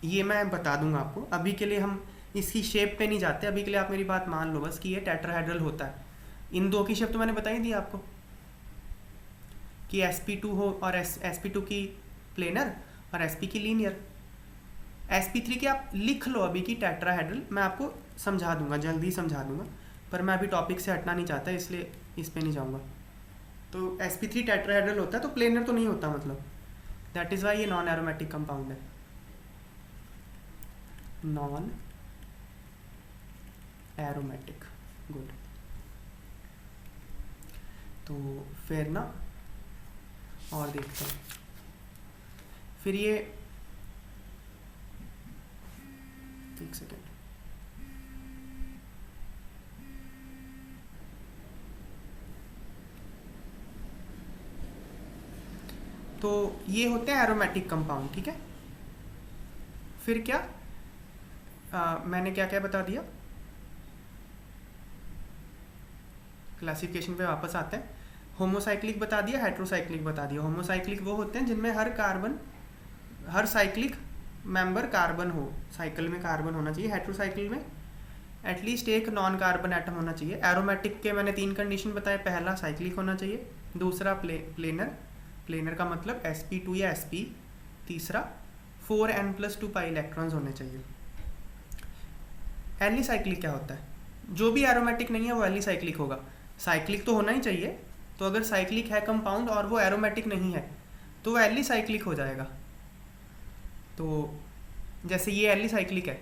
ये मैं बता दूंगा आपको। अभी के लिए हम इसकी शेप पे नहीं जाते, अभी के लिए आप मेरी बात मान लो बस कि ये टेट्राहेड्रल होता है। इन 2 की शेप तो मैंने बता ही दी आपको कि sp2 हो और sp2 की प्लेनर और sp की लीनियर। sp3 के आप लिख लो अभी की टेट्राहेड्रल, मैं आपको समझा दूंगा, जल्दी समझा दूंगा, पर मैं अभी टॉपिक से हटना नहीं चाहता इसलिए इस पे नहीं जाऊंगा। तो sp3 टेट्राहेड्रल होता है तो प्लेनर तो नहीं होता, मतलब दैट इज़ वाई ये नॉन एरोमेटिक कंपाउंड है। Non aromatic, good. तो फिर ना और देखते हैं। फिर ये एक सेकेंड, तो ये होते हैं एरोमेटिक कंपाउंड, ठीक है। फिर क्या मैंने क्या क्या बता दिया? क्लासिफिकेशन पे वापस आते हैं। होमोसाइक्लिक बता दिया, हेट्रोसाइक्लिक बता दिया। होमोसाइक्लिक वो होते हैं जिनमें हर साइक्लिक मेंबर कार्बन हो, साइकिल में कार्बन होना चाहिए। हेट्रोसाइक्लिक में एटलीस्ट एक नॉन कार्बन एटम होना चाहिए। एरोमेटिक के मैंने 3 कंडीशन बताए। पहला साइक्लिक होना चाहिए, दूसरा प्लेनर का मतलब sp2 या sp, तीसरा 4n+2 पाई इलेक्ट्रॉन्स होने चाहिए। एलिसाइक्लिक क्या होता है? जो भी एरोमेटिक नहीं है वो एलिसाइक्लिक होगा। साइक्लिक तो होना ही चाहिए, तो अगर साइक्लिक है कंपाउंड और वो एरोमेटिक नहीं है तो वो एलिसाइक्लिक हो जाएगा। तो जैसे ये एलिसाइक्लिक है,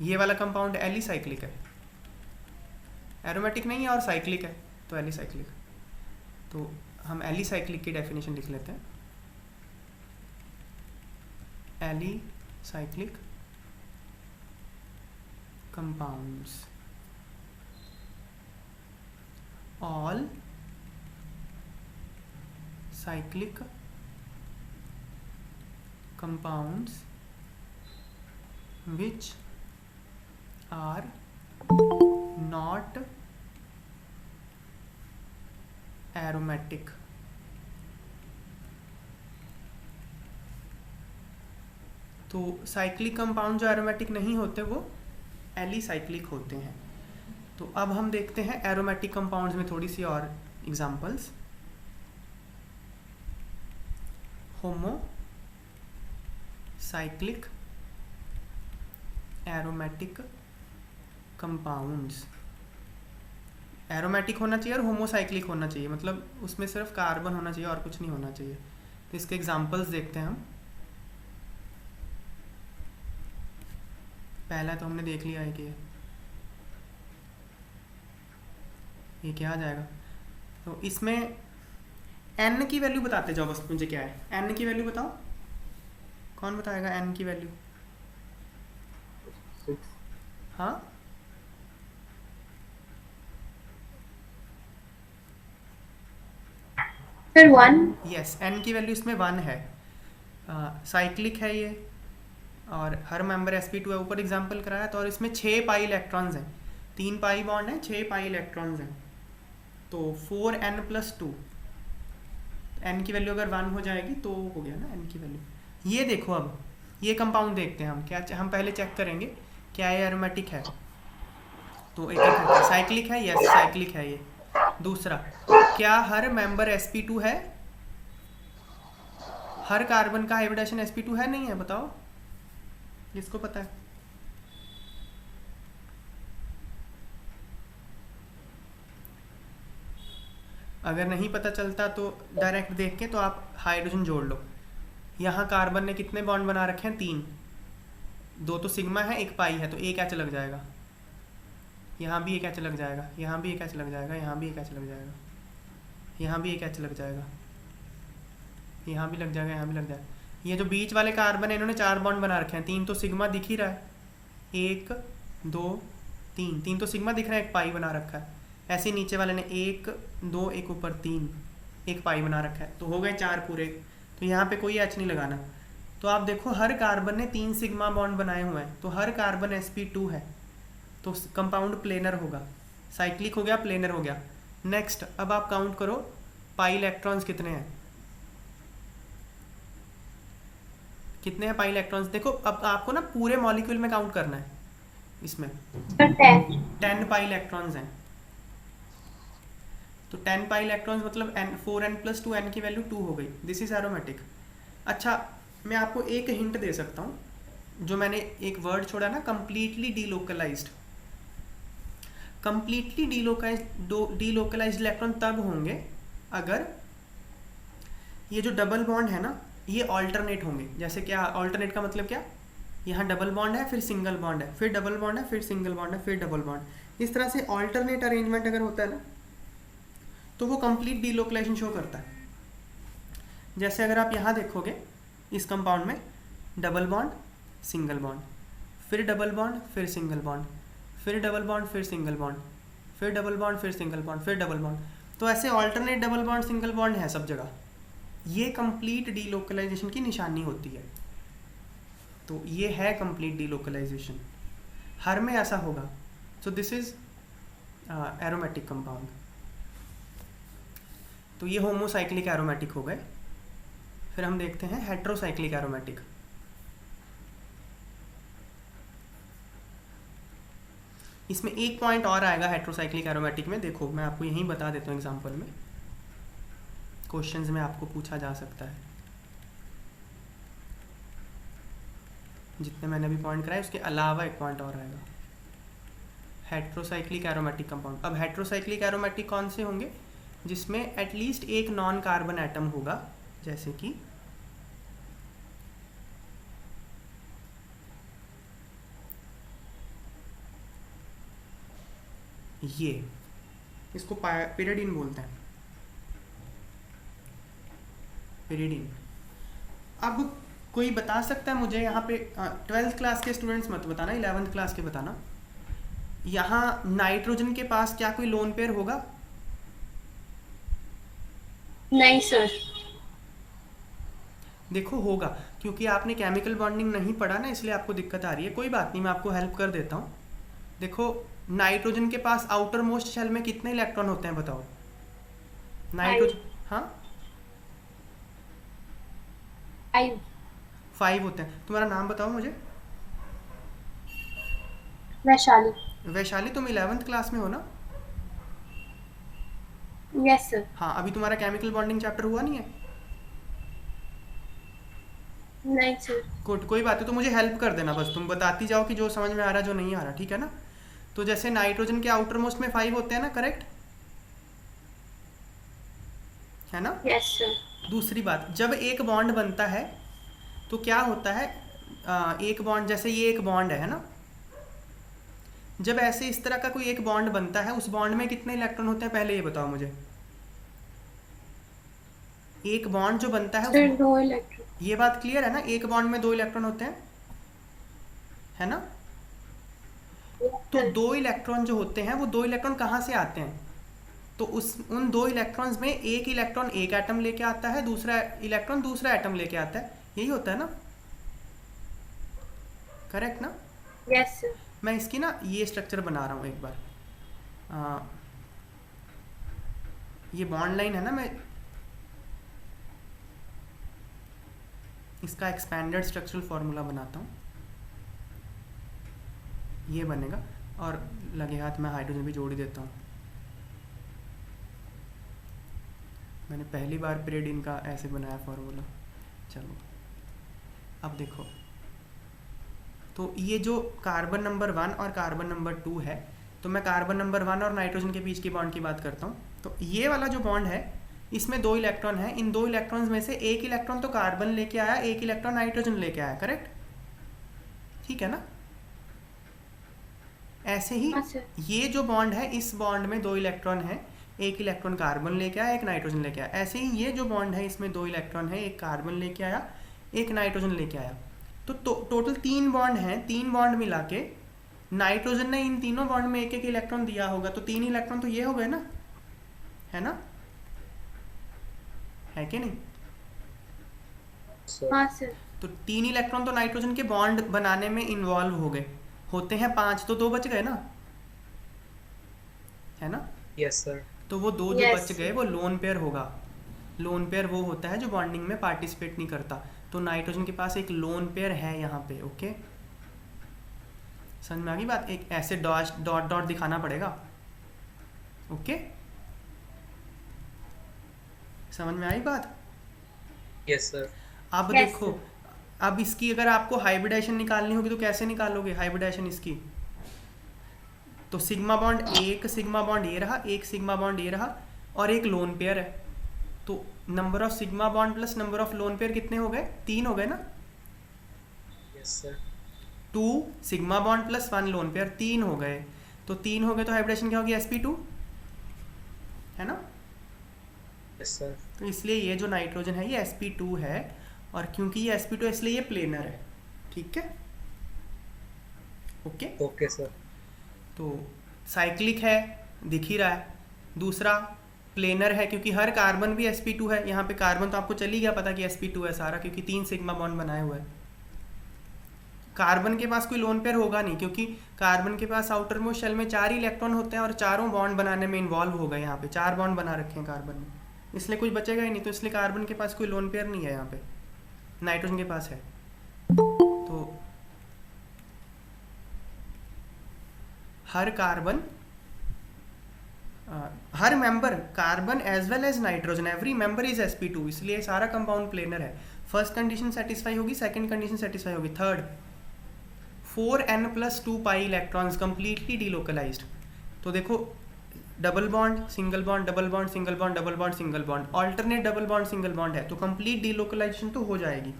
ये वाला कंपाउंड एलिसाइक्लिक है, एरोमेटिक नहीं है और साइक्लिक है तो एलिसाइक्लिक। तो हम एलिसाइक्लिक की डेफिनेशन लिख लेते हैं। Alicyclic compounds, all cyclic compounds which are not aromatic। तो साइक्लिक कंपाउंड जो एरोमेटिक नहीं होते वो एलिसाइक्लिक होते हैं। तो अब हम देखते हैं एरोमेटिक कंपाउंड्स में थोड़ी सी और examples. Homocyclic aromatic compounds. Aromatic होना चाहिए और होमोसाइक्लिक होना चाहिए, मतलब उसमें सिर्फ कार्बन होना चाहिए और कुछ नहीं होना चाहिए। तो इसके एग्जांपल्स देखते हैं हम। पहला तो हमने देख लिया है कि ये क्या आ जाएगा। तो इसमें एन की वैल्यू बताते जाओ बस मुझे, क्या है एन की वैल्यू बताओ, कौन बताएगा एन की वैल्यू? हाँ सर 1। यस, एन की वैल्यू इसमें 1 है। साइक्लिक है ये, और हर मेंबर sp2 है, ऊपर एग्जांपल कराया तो। और इसमें 6 पाई इलेक्ट्रॉन्स हैं, 3 पाई बॉन्ड है, 6 पाई इलेक्ट्रॉन्स हैं, तो 4n+2। n की वैल्यू अगर 1 हो जाएगी तो हो गया ना n की वैल्यू। ये देखो, अब ये कंपाउंड देखते हैं हम, क्या हम पहले चेक करेंगे क्या ये एरोमेटिक है। तो एक एक साइक्लिक है, यस साइक्लिक है ये। दूसरा, क्या हर मेंबर sp2 है? हर कार्बन का हाइब्रिडेशन sp2 है नहीं है, बताओ जिसको पता है। अगर नहीं पता चलता तो डायरेक्ट देख के तो आप हाइड्रोजन जोड़ लो। यहाँ कार्बन ने कितने बॉन्ड बना रखे हैं? 3। 2 तो सिग्मा है, 1 पाई है, तो एक एच लग जाएगा। यहाँ भी एक एच लग जाएगा, यहाँ भी एक एच लग जाएगा, यहाँ भी एक एच लग जाएगा, यहाँ भी एक एच लग जाएगा, यहाँ भी लग जाएगा, यहाँ भी लग जाएगा। ये जो बीच वाले कार्बन है इन्होंने 4 बॉन्ड बना रखे हैं। 3 तो सिग्मा दिख ही रहा है, 1 2 3, 3 तो सिग्मा दिख रहा है, 1 पाई बना रखा है। ऐसे ही नीचे वाले ने 1 2 1 ऊपर 3, 1 पाई बना रखा है, तो हो गए 4 पूरे। तो यहाँ पे कोई एच नहीं लगाना। तो आप देखो हर कार्बन ने 3 सिग्मा बॉन्ड बनाए हुए हैं, तो हर कार्बन sp2 है, तो कंपाउंड प्लेनर होगा। साइक्लिक हो गया, प्लेनर हो गया। नेक्स्ट, अब आप काउंट करो पाई इलेक्ट्रॉन्स कितने हैं, कितने हैं पाई इलेक्ट्रॉन्स। देखो अब आपको ना पूरे मॉलिक्यूल में काउंट करना है। इसमें सर 10 पाई इलेक्ट्रॉन्स हैं, तो 10 पाई इलेक्ट्रॉन्स मतलब 4n+2, n की वैल्यू 2 हो गई। This is aromatic. अच्छा, मैं आपको एक हिंट दे सकता हूँ, जो मैंने एक वर्ड छोड़ा ना, completely delocalised. Completely delocalised electron तब होंगे अगर ये जो डबल बॉन्ड है ना, ये ऑल्टरनेट होंगे। जैसे क्या ऑल्टरनेट का मतलब क्या? यहाँ डबल बॉन्ड है, फिर सिंगल बॉन्ड है, फिर डबल बॉन्ड है, फिर सिंगल बॉन्ड है, फिर डबल बॉन्ड। इस तरह से ऑल्टरनेट अरेंजमेंट अगर होता है ना, तो वो कंप्लीट डीलोकलाइजेशन शो करता है। जैसे अगर आप यहाँ देखोगे इस कंपाउंड में डबल बॉन्ड, सिंगल बॉन्ड, फिर डबल बॉन्ड, फिर सिंगल बॉन्ड, फिर डबल बॉन्ड, फिर सिंगल बॉन्ड, फिर डबल बॉन्ड, फिर सिंगल बॉन्ड, फिर डबल बॉन्ड। तो ऐसे alternate double bond single bond है सब जगह। ये कंप्लीट डीलोकलाइजेशन की निशानी होती है। तो ये है कंप्लीट डीलोकलाइजेशन, हर में ऐसा होगा। So this is aromatic compound. तो ये होमोसाइक्लिक एरोमेटिक हो गए। फिर हम देखते हैं हेट्रोसाइक्लिक एरोमेटिक। इसमें एक पॉइंट और आएगा हेट्रोसाइक्लिक एरोमेटिक में, देखो मैं आपको यहीं बता देता हूँ एग्जांपल में, क्वेश्चंस में आपको पूछा जा सकता है। जितने मैंने अभी पॉइंट कराए उसके अलावा एक पॉइंट और आएगा, हेट्रोसाइक्लिक एरोमेटिक कंपाउंड। अब हेट्रोसाइक्लिक एरोमेटिक कौन से होंगे? जिसमें एटलीस्ट एक नॉन कार्बन एटम होगा, जैसे कि ये, इसको पिरिडीन बोलते हैं, पिरिडीन। अब कोई बता सकता है मुझे यहाँ पे, 12th क्लास के स्टूडेंट्स मत बताना, 11th क्लास के बताना, यहाँ नाइट्रोजन के पास क्या कोई लोन पेयर होगा? नहीं सर। देखो होगा, क्योंकि आपने केमिकल बॉन्डिंग नहीं पढ़ा ना, इसलिए आपको दिक्कत आ रही है। कोई बात नहीं, मैं आपको हेल्प कर देता हूँ। देखो नाइट्रोजन के पास आउटर मोस्ट शेल में कितने इलेक्ट्रॉन होते हैं बताओ? नाइट्रोजन, हाँ 5 होते हैं। तुम्हारा नाम बताओ मुझे। वैशाली। वैशाली, तुम 11th क्लास में हो ना? Yes sir. हाँ, अभी तुम्हारा केमिकल बॉन्डिंग चैप्टर हुआ नहीं है? नहीं सर। कोई बात है, तो मुझे हेल्प कर देना, बस तुम बताती जाओ कि जो समझ में आ रहा जो नहीं आ रहा, ठीक है ना? तो जैसे नाइट्रोजन के आउटर मोस्ट में 5 होते हैं ना, करेक्ट है ना? Yes sir. दूसरी बात, जब एक बॉन्ड बनता है तो क्या होता है, एक बॉन्ड, जैसे ये एक बॉन्ड है ना, जब ऐसे इस तरह का कोई एक बॉन्ड बनता है, उस बॉन्ड में कितने इलेक्ट्रॉन होते हैं पहले ये बताओ मुझे। एक बॉन्ड जो बनता है सर उस, 2 इलेक्ट्रॉन। ये बात क्लियर है ना, एक बॉन्ड में 2 इलेक्ट्रॉन होते हैं, है ना। तो 2 इलेक्ट्रॉन जो होते हैं वो 2 इलेक्ट्रॉन कहाँ से आते हैं, तो उन 2 इलेक्ट्रॉन्स में एक इलेक्ट्रॉन एक एटम लेके आता है, दूसरा इलेक्ट्रॉन दूसरा एटम लेके आता है, यही होता है ना, करेक्ट ना। Yes sir. मैं इसकी ना ये स्ट्रक्चर बना रहा हूँ एक बार, ये बॉन्ड लाइन है ना, मैं इसका एक्सपेंडेड स्ट्रक्चरल फॉर्मूला बनाता हूँ, ये बनेगा, और लगे हाथ में हाइड्रोजन भी जोड़ ही देता हूँ। मैंने पहली बार पीरियड का ऐसे बनाया फॉर्मूला। चलो अब देखो, तो ये जो कार्बन नंबर 1 और कार्बन नंबर 2 है, तो मैं कार्बन नंबर 1 और नाइट्रोजन के बीच की बॉन्ड की बात करता हूँ। तो ये वाला जो बॉन्ड है इसमें 2 इलेक्ट्रॉन है, इन 2 इलेक्ट्रॉन्स में से एक इलेक्ट्रॉन तो कार्बन लेके आया, एक इलेक्ट्रॉन नाइट्रोजन लेके आया, करेक्ट, ठीक है ना। ऐसे ही हाँ सर। ये जो बॉन्ड है, इस बॉन्ड में 2 इलेक्ट्रॉन है, एक इलेक्ट्रॉन कार्बन लेके आया, एक नाइट्रोजन लेके आया। ऐसे ही ये जो बॉन्ड है इसमें 2 इलेक्ट्रॉन है, एक कार्बन लेके आया, एक नाइट्रोजन लेके आया। तो टोटल 3 बॉन्ड हैं, 3 बॉन्ड मिला के नाइट्रोजन ने इन तीनों बॉन्ड में एक एक इलेक्ट्रॉन दिया होगा, तो 3 इलेक्ट्रॉन तो ये हो गए ना, है ना, है कि नहीं। हाँ सर। तो 3 इलेक्ट्रॉन तो नाइट्रोजन के बॉन्ड बनाने में इन्वॉल्व हो गए, होते हैं 5, तो 2 बच गए ना, है ना। Yes sir. तो वो 2 जो Yes. बच गए वो लोन पेयर होगा। लोन पेयर वो होता है जो बॉन्डिंग में पार्टिसिपेट नहीं करता, तो नाइट्रोजन के पास एक लोन पेयर है यहाँ पे, ओके, समझ में आ गई बात। एक ऐसे डॉट डॉट दिखाना पड़ेगा, ओके, समझ में आई बात। Yes sir. अब Yes, देखो, अब इसकी अगर आपको हाइब्रिडाइजेशन निकालनी होगी तो कैसे निकालोगे हाइब्रिडाइजेशन इसकी, तो सिग्मा बॉन्ड एक सिग्मा बॉन्ड ये रहा, एक सिग्मा बॉन्ड ये रहा, और एक लोन पेयर है, तो number of sigma bond plus number of lone pair कितने हो गए, 3 हो गए ना। Yes sir. 2 sigma bond plus 1 lone pair, 3 हो गए, तो 3 हो गए, तो हाइब्रिडेशन क्या होगी, sp2, है ना। Yes sir. तो इसलिए ये जो नाइट्रोजन है ये sp2 है, और क्योंकि ये sp2 है इसलिए ये प्लेनर है, ठीक है, ओके। Okay sir. तो साइक्लिक है, दिख ही रहा है। दूसरा प्लेनर है क्योंकि हर कार्बन भी sp2 है, यहाँ पे कार्बन तो आपको चल ही गया पता कि sp2 है सारा, क्योंकि 3 सिग्मा बॉन्ड बनाए हुए हैं। कार्बन के पास कोई लोन पेयर होगा नहीं, क्योंकि कार्बन के पास आउटर मोस्ट शेल में 4 ही इलेक्ट्रॉन होते हैं और चारों बॉन्ड बनाने में इन्वॉल्व हो गए, यहाँ पे 4 बॉन्ड बना रखे हैं कार्बन में, इसलिए कुछ बचेगा ही नहीं, तो इसलिए कार्बन के पास कोई लोन पेयर नहीं है यहाँ पे, नाइट्रोजन के पास है। तो हर कार्बन हर member carbon as well as nitrogen, every member is sp2, इसलिए सारा कंपाउंड प्लेनर है। फर्स्ट कंडीशन सेटिस्फाई होगी, सेकंड कंडीशन सेटिस्फाई होगी, third 4n + 2 pi electrons completely delocalized. तो देखो double bond single bond double bond single bond double bond single bond, alternate double bond single bond है, तो complete delocalisation तो हो जाएगी।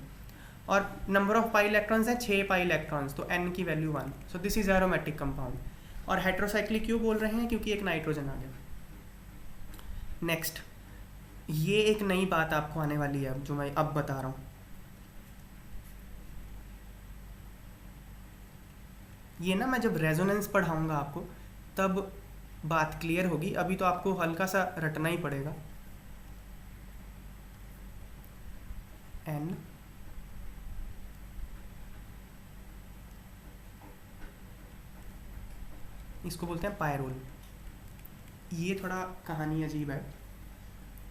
और नंबर ऑफ पाई इलेक्ट्रॉन्स है 6 पाई इलेक्ट्रॉन्स, तो n की value 1, so this is aromatic compound. और हेट्रोसाइक्लिक क्यों बोल रहे हैं, क्योंकि एक नाइट्रोजन आ गया। नेक्स्ट, ये एक नई बात आपको आने वाली है जो मैं अब बता रहा हूँ। ये ना मैं जब रेजोनेंस पढ़ाऊंगा आपको तब बात क्लियर होगी, अभी तो आपको हल्का सा रटना ही पड़ेगा। n इसको बोलते हैं पायरोल। ये थोड़ा कहानी अजीब है,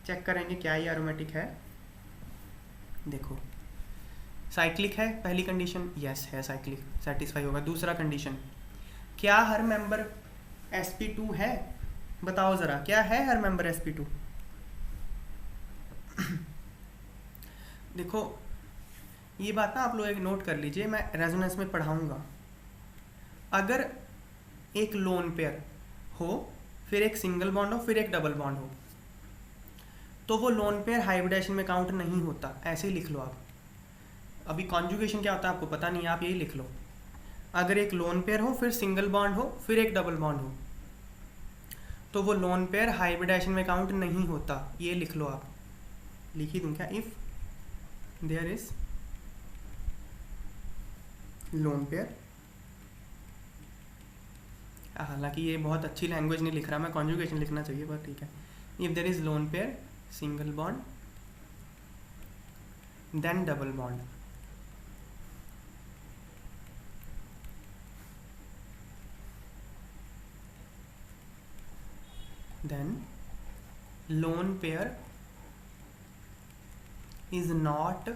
चेक करेंगे क्या ये एरोमेटिक है। देखो साइक्लिक है, पहली कंडीशन यस है, साइक्लिक सेटिस्फाई होगा। दूसरा कंडीशन, क्या हर मेंबर sp2 है, बताओ ज़रा क्या है हर मेंबर sp2। देखो ये बात ना आप लोग एक नोट कर लीजिए, मैं रेजोनेंस में पढ़ाऊंगा। अगर एक लोन पेयर हो, फिर एक सिंगल बॉन्ड हो, फिर एक डबल बॉन्ड हो, तो वो लोन पेयर हाइब्रिडेशन में काउंट नहीं होता, ऐसे ही लिख लो आप। अभी कॉन्जुगेशन क्या होता है आपको पता नहीं है, आप यही लिख लो। अगर एक लोन पेयर हो, फिर सिंगल बॉन्ड हो, फिर एक डबल बॉन्ड हो, तो वो लोन पेयर हाइब्रिडेशन में काउंट नहीं होता, ये लिख लो आप। लिख ही दूँ क्या, if there is lone pair, हालांकि ये बहुत अच्छी लैंग्वेज नहीं लिख रहा मैं, कॉन्जुगेशन लिखना चाहिए पर ठीक है। If there is lone pair single bond then double bond, then lone pair is not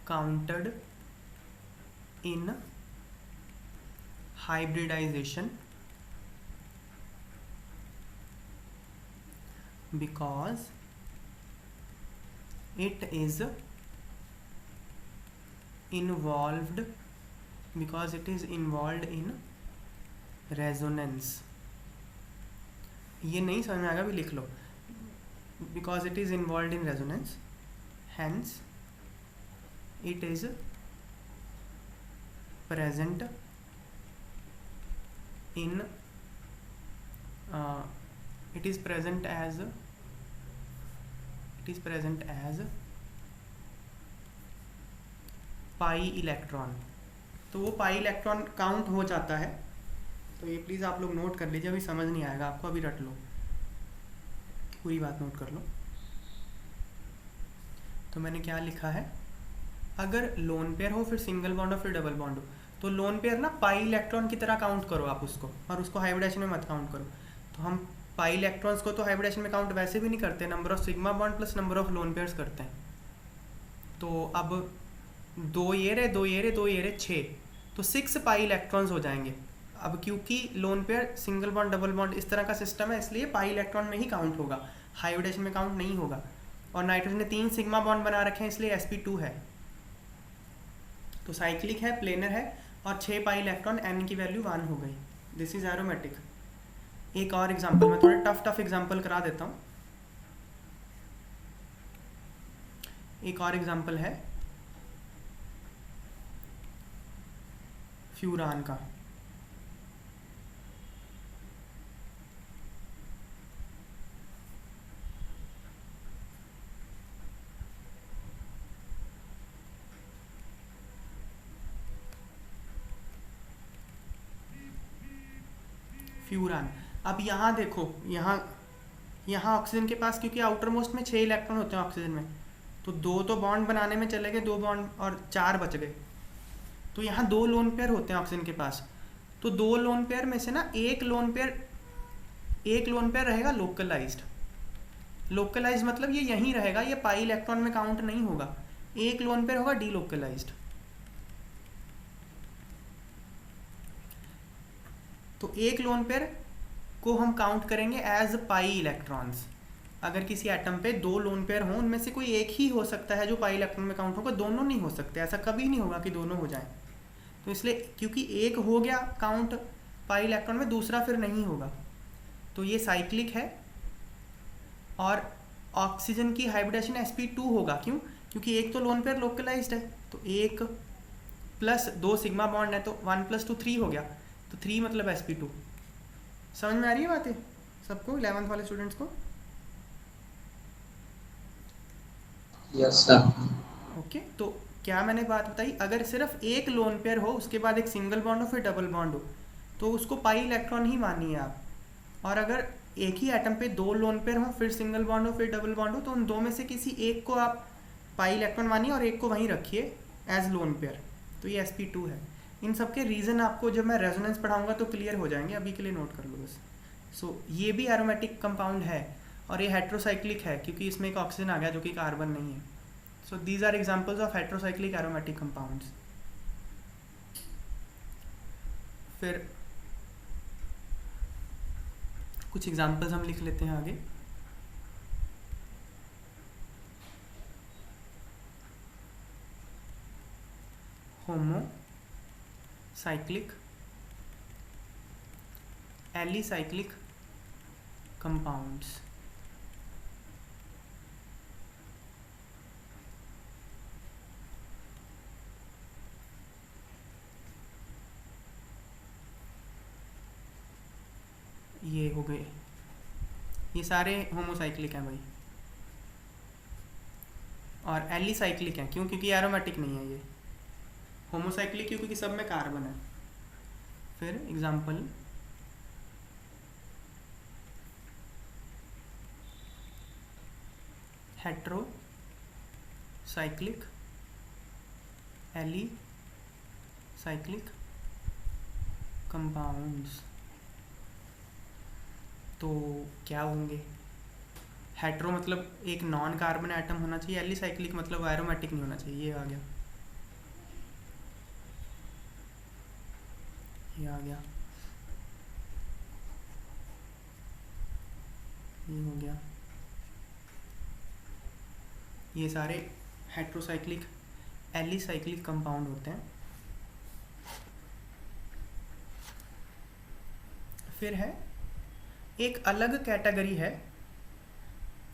counted in hybridization because it is involved in resonance। ये नहीं समझ में आएगा भी लिख लो, because it is involve in resonance hence it is present in it is present as pi electron. तो वो पाई इलेक्ट्रॉन काउंट हो जाता है, तो ये प्लीज़ आप लोग नोट कर लीजिए, अभी समझ नहीं आएगा आपको, अभी रट लो, पूरी बात नोट कर लो। तो मैंने क्या लिखा है, अगर लोन पेयर हो फिर सिंगल बॉन्ड हो फिर डबल बॉन्ड हो, तो लोन पेयर ना पाई इलेक्ट्रॉन की तरह काउंट करो आप उसको, और उसको हाइब्रिडेशन में मत काउंट करो। तो हम पाई इलेक्ट्रॉन्स को तो हाइब्रिडेशन में काउंट वैसे भी नहीं करते, number of sigma bond plus number of lone pairs करते हैं। तो अब दो ये रहे 6, तो 6 पाई इलेक्ट्रॉन्स हो जाएंगे। अब क्योंकि loan pair single bond double bond इस तरह का सिस्टम है, इसलिए पाई इलेक्ट्रॉन में ही काउंट होगा, हाइब्रिडेशन में काउंट नहीं होगा। और नाइट्रोजन ने 3 सिग्मा बॉन्ड बना रखे हैं, इसलिए sp2 है। तो साइक्लिक है, प्लेनर है, और 6 पाई इलेक्ट्रॉन, n की वैल्यू 1 हो गई। This is aromatic. एक और एग्जांपल, मैं थोड़ा टफ एग्जांपल करा देता हूँ। एक और एग्जांपल है फ्यूरान का। फ्यूरान, अब यहाँ देखो, यहाँ ऑक्सीजन के पास क्योंकि आउटर मोस्ट में 6 इलेक्ट्रॉन होते हैं ऑक्सीजन में, तो 2 तो बॉन्ड बनाने में चले गए, 2 बॉन्ड और 4 बच गए। तो यहाँ 2 लोन पेयर होते हैं ऑक्सीजन के पास, तो 2 लोन पेयर में से ना एक लोन पेयर रहेगा लोकलाइज्ड मतलब ये यहीं रहेगा, ये पाई इलेक्ट्रॉन में काउंट नहीं होगा। एक लोन पेयर होगा डीलोकलाइज्ड। तो एक लोन पेयर को हम काउंट करेंगे एज पाई इलेक्ट्रॉन्स। अगर किसी एटम पे 2 लोन पेयर हों, उनमें से कोई एक ही हो सकता है जो पाई इलेक्ट्रॉन में काउंट होगा, दोनों नहीं हो सकते, ऐसा कभी नहीं होगा कि दोनों हो जाएं। तो इसलिए क्योंकि एक हो गया काउंट पाई इलेक्ट्रॉन में, दूसरा फिर नहीं होगा। तो ये साइक्लिक है, और ऑक्सीजन की हाइब्रिडेशन sp2 होगा। क्यों? क्योंकि एक तो लोन पेयर लोकलाइज्ड है, तो 1 प्लस 2 सिग्मा बॉन्ड है, तो 1 + 2 3 हो गया, तो 3 मतलब sp2। समझ में आ रही है बातें सबको, 11th वाले स्टूडेंट्स को? Yes sir. ओके, तो क्या मैंने बात बताई, अगर सिर्फ एक लोन पेयर हो, उसके बाद एक सिंगल बॉन्ड हो, फिर डबल बॉन्ड हो, तो उसको पाई इलेक्ट्रॉन ही मानिए आप। और अगर एक ही एटम पे 2 लोन पेयर हो, फिर सिंगल बॉन्ड हो, फिर डबल बॉन्ड हो, तो उन 2 में से किसी एक को आप पाई इलेक्ट्रॉन मानिए और एक को वहीं रखिए एज लोन पेयर। तो ये sp2 है। इन सब के रीज़न आपको जब मैं रेजोनेंस पढ़ाऊंगा तो क्लियर हो जाएंगे, अभी के लिए नोट कर लो बस। सो ये भी एरोमेटिक कंपाउंड है, और ये हेट्रोसाइक्लिक है क्योंकि इसमें एक ऑक्सीजन आ गया जो कि कार्बन नहीं है। So these are examples of heterocyclic aromatic compounds. फिर कुछ एग्जांपल्स हम लिख लेते हैं आगे। Homocyclic, alicyclic compounds. ये हो गए, ये सारे होमोसाइक्लिक हैं भाई। और एलिसाइक्लिक है क्यों? क्योंकि एरोमेटिक नहीं है ये। होमोसाइक्लिक क्यों? क्योंकि सब में कार्बन है। फिर एग्जाम्पल, हेट्रोसाइक्लिक, एलिसाइक्लिक कंपाउंड्स तो क्या होंगे? हेट्रो मतलब एक नॉन कार्बन एटम होना चाहिए, एलिसाइक्लिक मतलब एरोमेटिक नहीं होना चाहिए। ये आ गया, ये आ गया, ये हो गया। ये सारे हेट्रोसाइक्लिक एलिसाइक्लिक कंपाउंड होते हैं। फिर है एक अलग कैटेगरी है,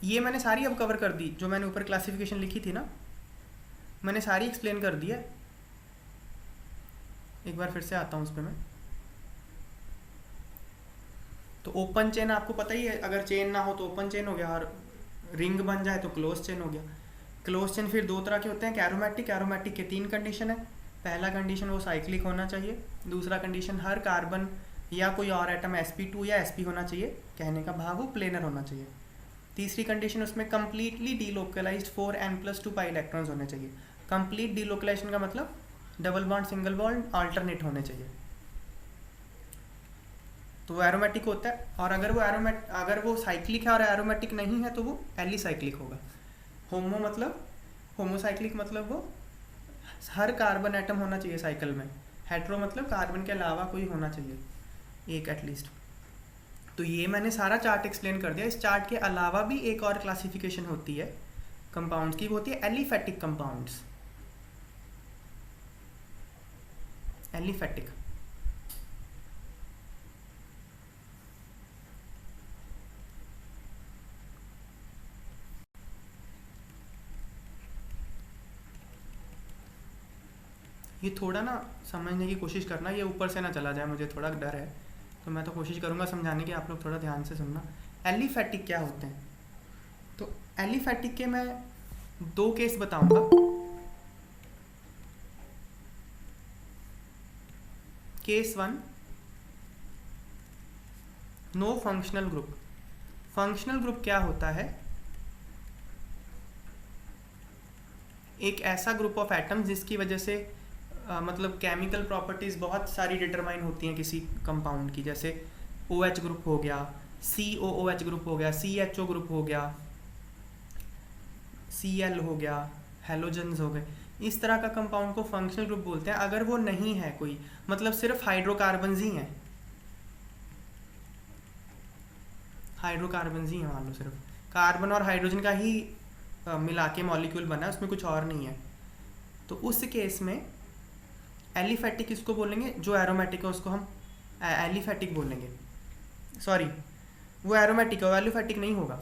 ये मैंने सारी अब कवर कर दी, जो मैंने ऊपर क्लासिफिकेशन लिखी थी ना, मैंने सारी एक्सप्लेन कर दी है। एक बार फिर से आता हूँ उस पर मैं। तो ओपन चेन आपको पता ही है, अगर चेन ना हो तो ओपन चेन हो गया, और रिंग बन जाए तो क्लोज चेन हो गया। क्लोज चेन फिर दो तरह के होते हैं, एरोमेटिक। एरोमेटिक के 3 कंडीशन है। पहला कंडीशन वो साइक्लिक होना चाहिए, दूसरा कंडीशन हर कार्बन या कोई और एटम sp2 या sp होना चाहिए, कहने का भाव वो प्लेनर होना चाहिए। तीसरी कंडीशन उसमें completely delocalised 4n+2 pi electrons होने चाहिए। कंप्लीट डीलोकलाइजेशन का मतलब double bond single bond alternate होने चाहिए, तो वो एरोमेटिक होता है। और अगर वो साइक्लिक है और एरोमेटिक नहीं है तो वो एलिसाइक्लिक होगा। होमो मतलब होमोसाइक्लिक मतलब वो हर कार्बन एटम होना चाहिए साइकिल में। हेट्रो मतलब कार्बन के अलावा कोई होना चाहिए, एक एटलीस्ट। तो ये मैंने सारा चार्ट एक्सप्लेन कर दिया। इस चार्ट के अलावा भी एक और क्लासिफिकेशन होती है कंपाउंड्स की, वो होती है एलिफेटिक कंपाउंड्स। एलिफेटिक ये थोड़ा ना समझने की कोशिश करना, ये ऊपर से ना चला जाए, मुझे थोड़ा डर है, तो मैं तो कोशिश करूँगा समझाने की, आप लोग थोड़ा ध्यान से सुनना। एलिफेटिक क्या होते हैं? तो एलिफेटिक के मैं 2 केस बताऊंगा। Case 1, no functional group. Functional group क्या होता है? एक ऐसा ग्रुप ऑफ एटम्स जिसकी वजह से मतलब केमिकल प्रॉपर्टीज़ बहुत सारी डिटरमाइन होती हैं किसी कंपाउंड की, जैसे OH ग्रुप हो गया, COOH ग्रुप हो गया, CHO ग्रुप हो गया, Cl हो गया, हेलोजन्स हो गए। इस तरह का कंपाउंड को फंक्शनल ग्रुप बोलते हैं। अगर वो नहीं है कोई, मतलब सिर्फ हाइड्रोकार्बन्स ही हैं, हाइड्रोकार्बन्स ही हैं, मान लो सिर्फ कार्बन और हाइड्रोजन का ही मिला के मॉलिक्यूल बना है, उसमें कुछ और नहीं है, तो उस केस में एलिफेटिक इसको बोलेंगे। जो एरोमेटिक है उसको हम एलिफेटिक बोलेंगे। सॉरी, वो एरोमेटिक है, वो एलिफेटिक नहीं होगा।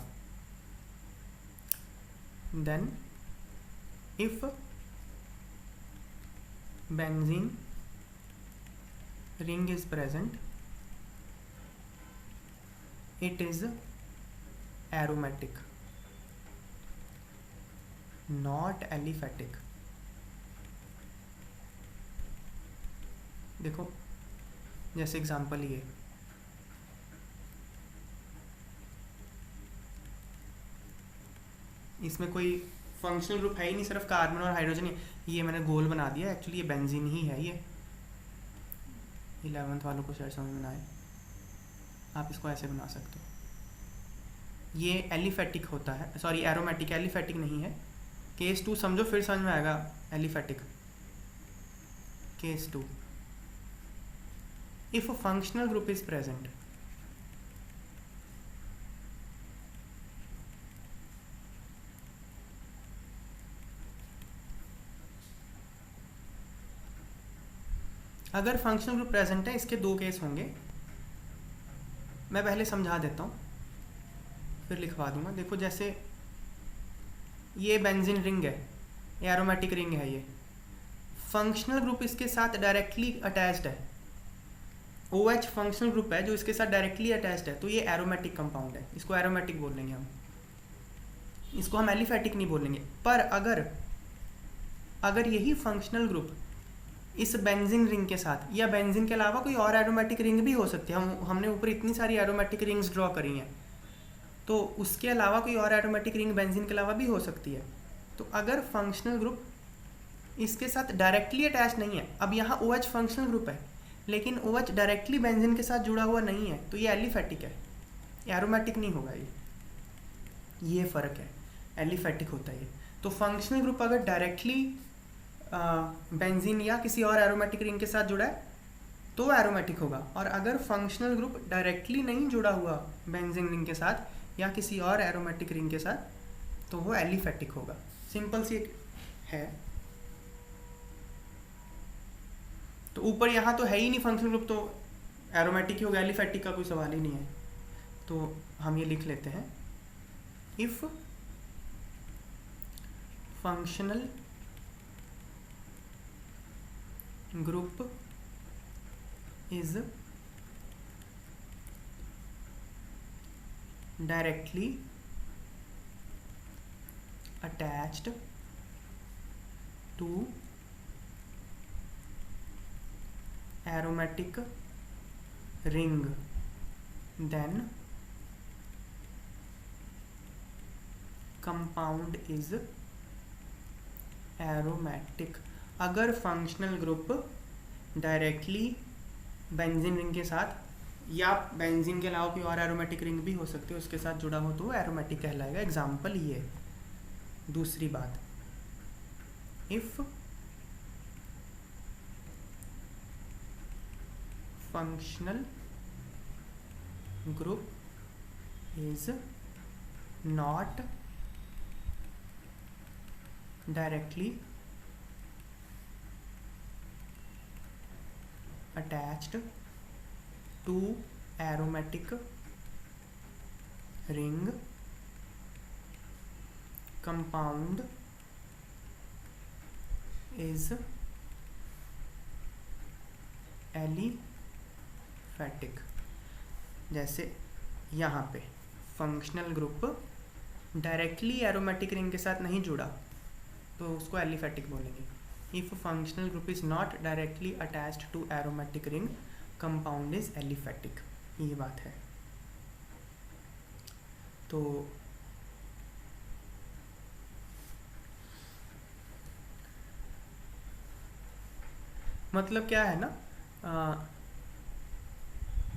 Then if benzene ring is present, it is aromatic, not aliphatic। देखो जैसे एग्जांपल ये, इसमें कोई फंक्शनल ग्रुप है ही नहीं, सिर्फ कार्बन और हाइड्रोजन ही। ये मैंने गोल बना दिया, एक्चुअली ये बेंजीन ही है। ये 11th वालों को शायद समझ में ना आए, आप इसको ऐसे बना सकते हो। ये एलिफेटिक होता है, सॉरी एरोमेटिक, एलिफेटिक नहीं है। केस 2 समझो, फिर समझ में आएगा aliphatic. Case 2, if functional group is present, अगर फंक्शनल ग्रुप प्रेजेंट है, इसके 2 केस होंगे। मैं पहले समझा देता हूँ फिर लिखवा दूंगा। देखो जैसे ये बेंजीन रिंग है, एरोमेटिक रिंग है, ये फंक्शनल ग्रुप इसके साथ डायरेक्टली अटैच्ड है। OH फंक्शनल ग्रुप है जो इसके साथ डायरेक्टली अटैच्ड है, तो ये एरोमेटिक कंपाउंड है, इसको एरोमेटिक बोल देंगे हम। इसको हम एलिफेटिक नहीं बोलेंगे। पर अगर यही फंक्शनल ग्रुप इस बेंजीन रिंग के साथ या बेंजीन के अलावा कोई और एरोमेटिक रिंग भी हो सकती है, हमने ऊपर इतनी सारी एरोमेटिक रिंग्स ड्रॉ करी हैं, तो उसके अलावा कोई और एरोमेटिक रिंग बेंजीन के अलावा भी हो सकती है। तो अगर फंक्शनल ग्रुप इसके साथ डायरेक्टली अटैच नहीं है, अब यहाँ OH फंक्शनल ग्रुप है लेकिन OH डायरेक्टली बेंजीन के साथ जुड़ा हुआ नहीं है, तो ये एलिफेटिक है, एरोमेटिक नहीं होगा ये फ़र्क है, एलिफेटिक होता है ये। तो फंक्शनल ग्रुप अगर डायरेक्टली बेंजीन या किसी और एरोमेटिक रिंग के साथ जुड़ा है तो एरोमेटिक होगा, और अगर फंक्शनल ग्रुप डायरेक्टली नहीं जुड़ा हुआ बेंजीन रिंग के साथ या किसी और एरोमेटिक रिंग के साथ तो वो एलिफेटिक होगा। सिंपल सी एक है। तो ऊपर यहाँ तो है ही नहीं फंक्शनल ग्रुप, तो एरोमेटिक ही होगा, एलिफेटिक का कोई सवाल ही नहीं है। तो हम ये लिख लेते हैं, if functional group is directly attached to aromatic ring, then compound is aromatic। अगर functional group directly benzene ring के साथ या बेंजीन के अलावा कोई और एरोमेटिक रिंग भी हो सकती है उसके साथ जुड़ा हो तो वो एरोमेटिक कहलाएगा। एग्जाम्पल ये। दूसरी बात, if functional group is not directly attached to aromatic ring, compound is aliphatic. जैसे यहाँ पे functional group directly aromatic ring के साथ नहीं जुड़ा तो उसको एलिफेटिक बोलेंगे। If a functional group is not directly attached to aromatic ring, compound is aliphatic। ये बात है। तो मतलब क्या है ना,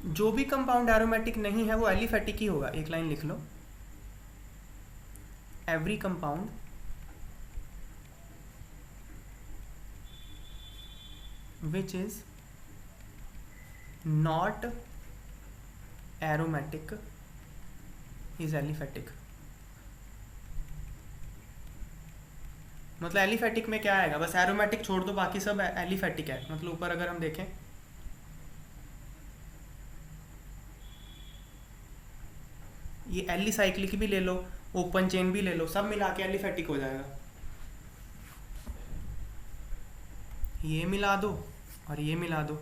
जो भी कंपाउंड एरोमेटिक नहीं है वो एलिफेटिक ही होगा। एक लाइन लिख लो, every compound which is not aromatic is aliphatic। मतलब एलिफेटिक में क्या आएगा, बस एरोमेटिक छोड़ दो बाकी सब एलिफेटिक है। मतलब ऊपर अगर हम देखें, ये एलिसाइक्लिक भी ले लो, ओपन चेन भी ले लो, सब मिला के एलिफेटिक हो जाएगा। ये मिला दो और ये मिला दो,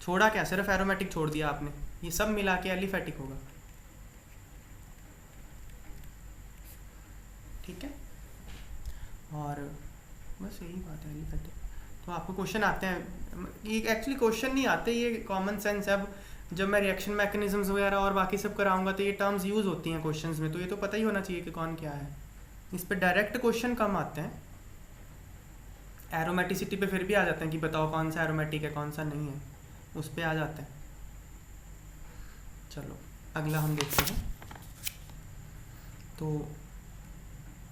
छोड़ा क्या, सिर्फ एरोमेटिक छोड़ दिया आपने, ये सब मिला के एलिफेटिक होगा। ठीक है, और बस यही बात है एलिफेटिक। तो आपको क्वेश्चन आते हैं, ये एक्चुअली क्वेश्चन नहीं आते, ये कॉमन सेंस है। अब जब मैं रिएक्शन मैकेनिज्म्स वगैरह और बाकी सब कराऊंगा तो ये टर्म्स यूज़ होती हैं क्वेश्चंस में, तो ये तो पता ही होना चाहिए कि कौन क्या है। इस पर डायरेक्ट क्वेश्चन कम आते हैं, एरोमेटिसिटी पे फिर भी आ जाते हैं कि बताओ कौन सा एरोमेटिक है कौन सा नहीं है, उस पर आ जाते हैं। चलो अगला हम देखते हैं। तो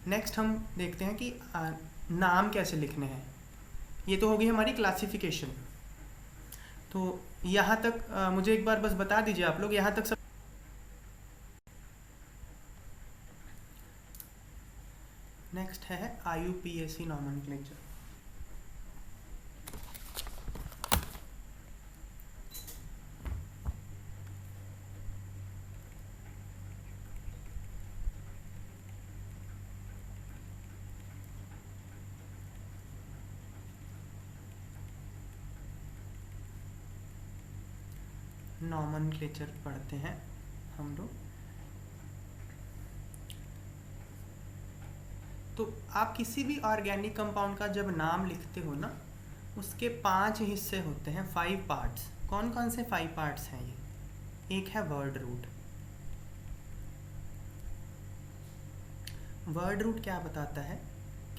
नेक्स्ट हम देखते हैं कि नाम कैसे लिखने हैं। ये तो होगी हमारी क्लासिफिकेशन। तो यहाँ तक मुझे एक बार बस बता दीजिए आप लोग, यहाँ तक सब नेक्स्ट है IUPAC नॉमेनक्लेचर। नॉमेनक्लेचर पढ़ते हैं हम लोग। तो आप किसी भी ऑर्गेनिक कंपाउंड का जब नाम लिखते हो ना, उसके 5 हिस्से होते हैं, 5 पार्ट्स। कौन कौन से 5 पार्ट्स हैं ये? एक है वर्ड रूट। वर्ड रूट क्या बताता है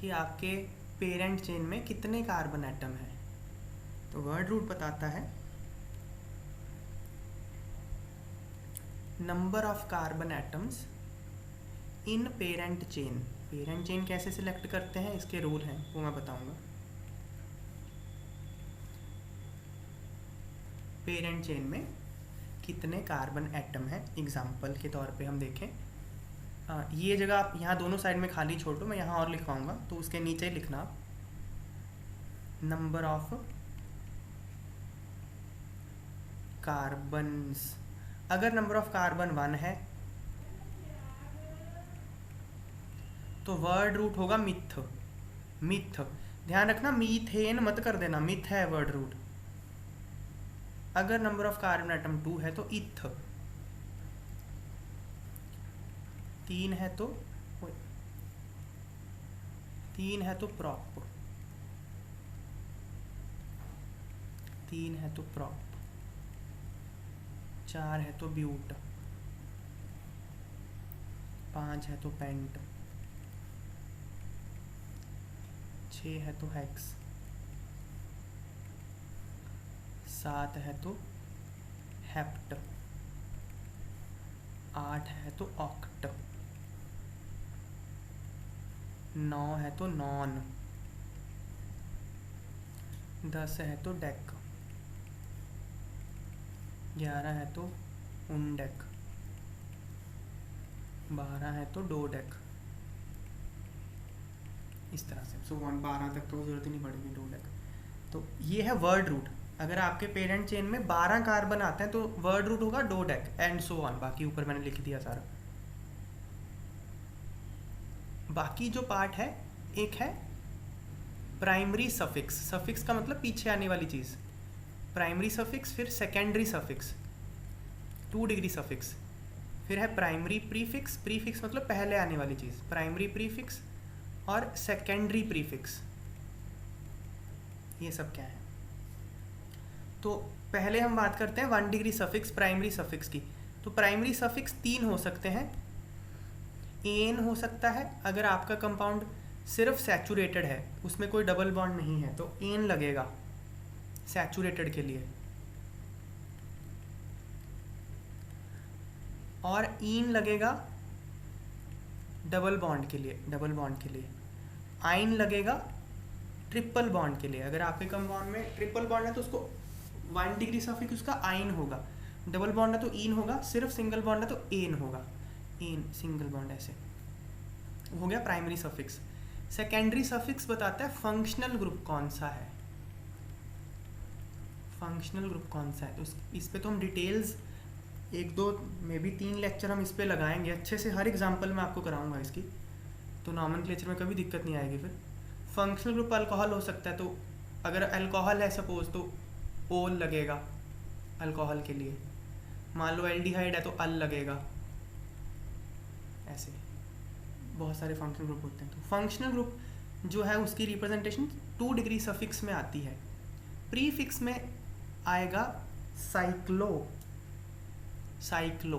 कि आपके पेरेंट चेन में कितने कार्बन एटम हैं। तो वर्ड रूट बताता है number of carbon atoms in parent chain. Parent chain कैसे सिलेक्ट करते हैं, इसके रूल हैं, वो मैं बताऊंगा। पेरेंट चेन में कितने कार्बन एटम हैं, एग्जाम्पल के तौर पे हम देखें। ये जगह आप यहाँ दोनों साइड में खाली छोड़ दो, मैं यहाँ और लिखवाऊंगा, तो उसके नीचे ही लिखना आप नंबर ऑफ कार्बन्स। अगर नंबर ऑफ कार्बन 1 है तो वर्ड रूट होगा मिथ। मिथ, ध्यान रखना, मीथेन मत कर देना, मिथ है वर्ड रूट। अगर नंबर ऑफ कार्बन एटम 2 है तो इथ। 3 है तो प्रॉप। 3 है तो प्रॉप। 4 है तो ब्यूट। 5 है तो पेंट। 6 है तो हेक्स। 7 है तो हेप्ट। 8 है तो ऑक्ट। 9 है तो नॉन। 10 है तो डेक। 11 है तो उनडेक। 12 है तो डोडेक। इस तरह से सो 12 तक तो जरूरत ही नहीं पड़ेगी डोडेक। तो ये है वर्ड रूट। अगर आपके पेरेंट चेन में 12 कार्बन आते हैं तो वर्ड रूट होगा डोडेक एंड सो ऑन। बाकी ऊपर मैंने लिख दिया सारा। बाकी जो पार्ट है, एक है प्राइमरी सफिक्स। सफिक्स का मतलब पीछे आने वाली चीज़। प्राइमरी सफिक्स, फिर सेकेंडरी सफिक्स, 2 डिग्री सफिक्स, फिर है प्राइमरी प्रीफिक्स। प्रीफिक्स मतलब पहले आने वाली चीज़। प्राइमरी प्रीफिक्स और सेकेंडरी प्रीफिक्स, ये सब क्या है? तो पहले हम बात करते हैं 1 डिग्री सफिक्स, प्राइमरी सफिक्स की। तो प्राइमरी सफिक्स 3 हो सकते हैं। एन हो सकता है अगर आपका कंपाउंड सिर्फ सैचुरेटेड है, उसमें कोई डबल बॉन्ड नहीं है, तो एन लगेगा सैचुरेटेड के लिए। और ईन लगेगा डबल बॉन्ड के लिए, डबल बॉन्ड के लिए। आइन लगेगा ट्रिपल बॉन्ड के लिए। अगर आपके कंपाउंड में ट्रिपल बॉन्ड है तो उसको 1 डिग्री सफिक्स उसका आइन होगा। डबल बॉन्ड है तो ईन होगा, सिर्फ सिंगल बॉन्ड है तो एन होगा। एन सिंगल बॉन्ड, ऐसे हो गया प्राइमरी सफिक्स। सेकेंडरी सफिक्स बताता है फंक्शनल ग्रुप कौन सा है। फंक्शनल ग्रुप कौन सा है, तो इस पे तो हम डिटेल्स 1-2 में भी 3 लेक्चर हम इस पे लगाएंगे अच्छे से। हर एग्जांपल में आपको कराऊंगा इसकी, तो नॉमेनक्लेचर में कभी दिक्कत नहीं आएगी। फिर फंक्शनल ग्रुप अल्कोहल हो सकता है, तो अगर अल्कोहल है सपोज तो ओल लगेगा अल्कोहल के लिए। मान लो एल्डिहाइड है तो अल लगेगा। ऐसे बहुत सारे फंक्शनल ग्रुप होते हैं। तो फंक्शनल ग्रुप जो है उसकी रिप्रेजेंटेशन 2 डिग्री सफिक्स में आती है। प्रीफिक्स में आएगा साइक्लो। साइक्लो,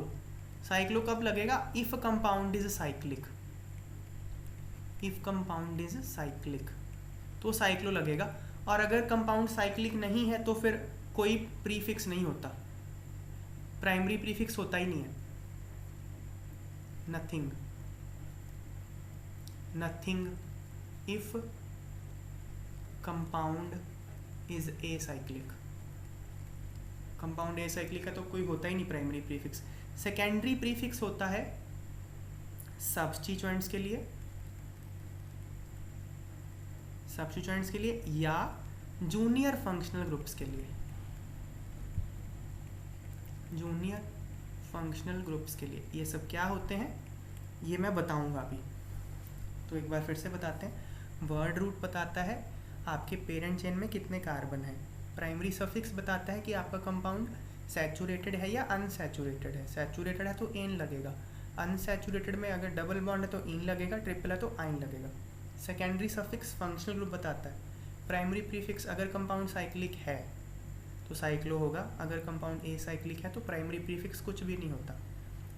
साइक्लो कब लगेगा? If compound is cyclic. If compound is cyclic तो साइक्लो लगेगा। और अगर कंपाउंड साइक्लिक नहीं है तो फिर कोई प्रीफिक्स नहीं होता, प्राइमरी प्रीफिक्स होता ही नहीं है। Nothing, nothing if compound is acyclic. Compound acyclic है तो कोई होता ही नहीं प्राइमरी प्रीफिक्स। सेकेंडरी प्रीफिक्स होता है सब्स्टिट्यूएंट्स के लिए, सब्स्टिट्यूएंट्स के लिए या जूनियर फंक्शनल ग्रुप्स के लिए। जूनियर फंक्शनल ग्रुप्स के लिए ये सब क्या होते हैं ये मैं बताऊंगा अभी। तो एक बार फिर से बताते हैं। वर्ड रूट बताता है आपके पेरेंट चेन में कितने कार्बन हैं। प्राइमरी सफिक्स बताता है कि आपका कंपाउंड सैचुरेटेड है या अनसैचुरेटेड है। सैचुरेटेड है तो एन लगेगा, अनसैचुरेटेड में अगर डबल बॉन्ड है तो इन लगेगा, ट्रिपल है तो आइन लगेगा। सेकेंडरी सफिक्स फंक्शनल ग्रुप बताता है। प्राइमरी प्रीफिक्स अगर कंपाउंड साइक्लिक है तो साइक्लो होगा, अगर कंपाउंड ए साइक्लिक है तो प्राइमरी प्रीफिक्स कुछ भी नहीं होता।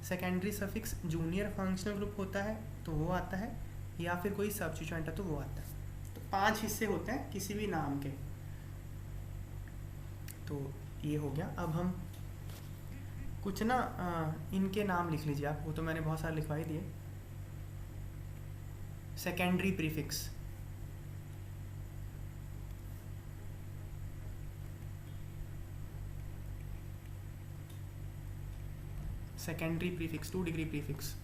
Secondary suffix junior functional group होता है तो वो आता है, या फिर कोई सब्स्टिट्यूएंट है तो वो आता है। तो 5 हिस्से होते हैं किसी भी नाम के। तो ये हो गया। अब हम कुछ ना इनके नाम लिख लीजिए आप, वो तो मैंने बहुत सारे लिखवा ही दिए। Secondary prefix, secondary prefix, 2 degree prefix,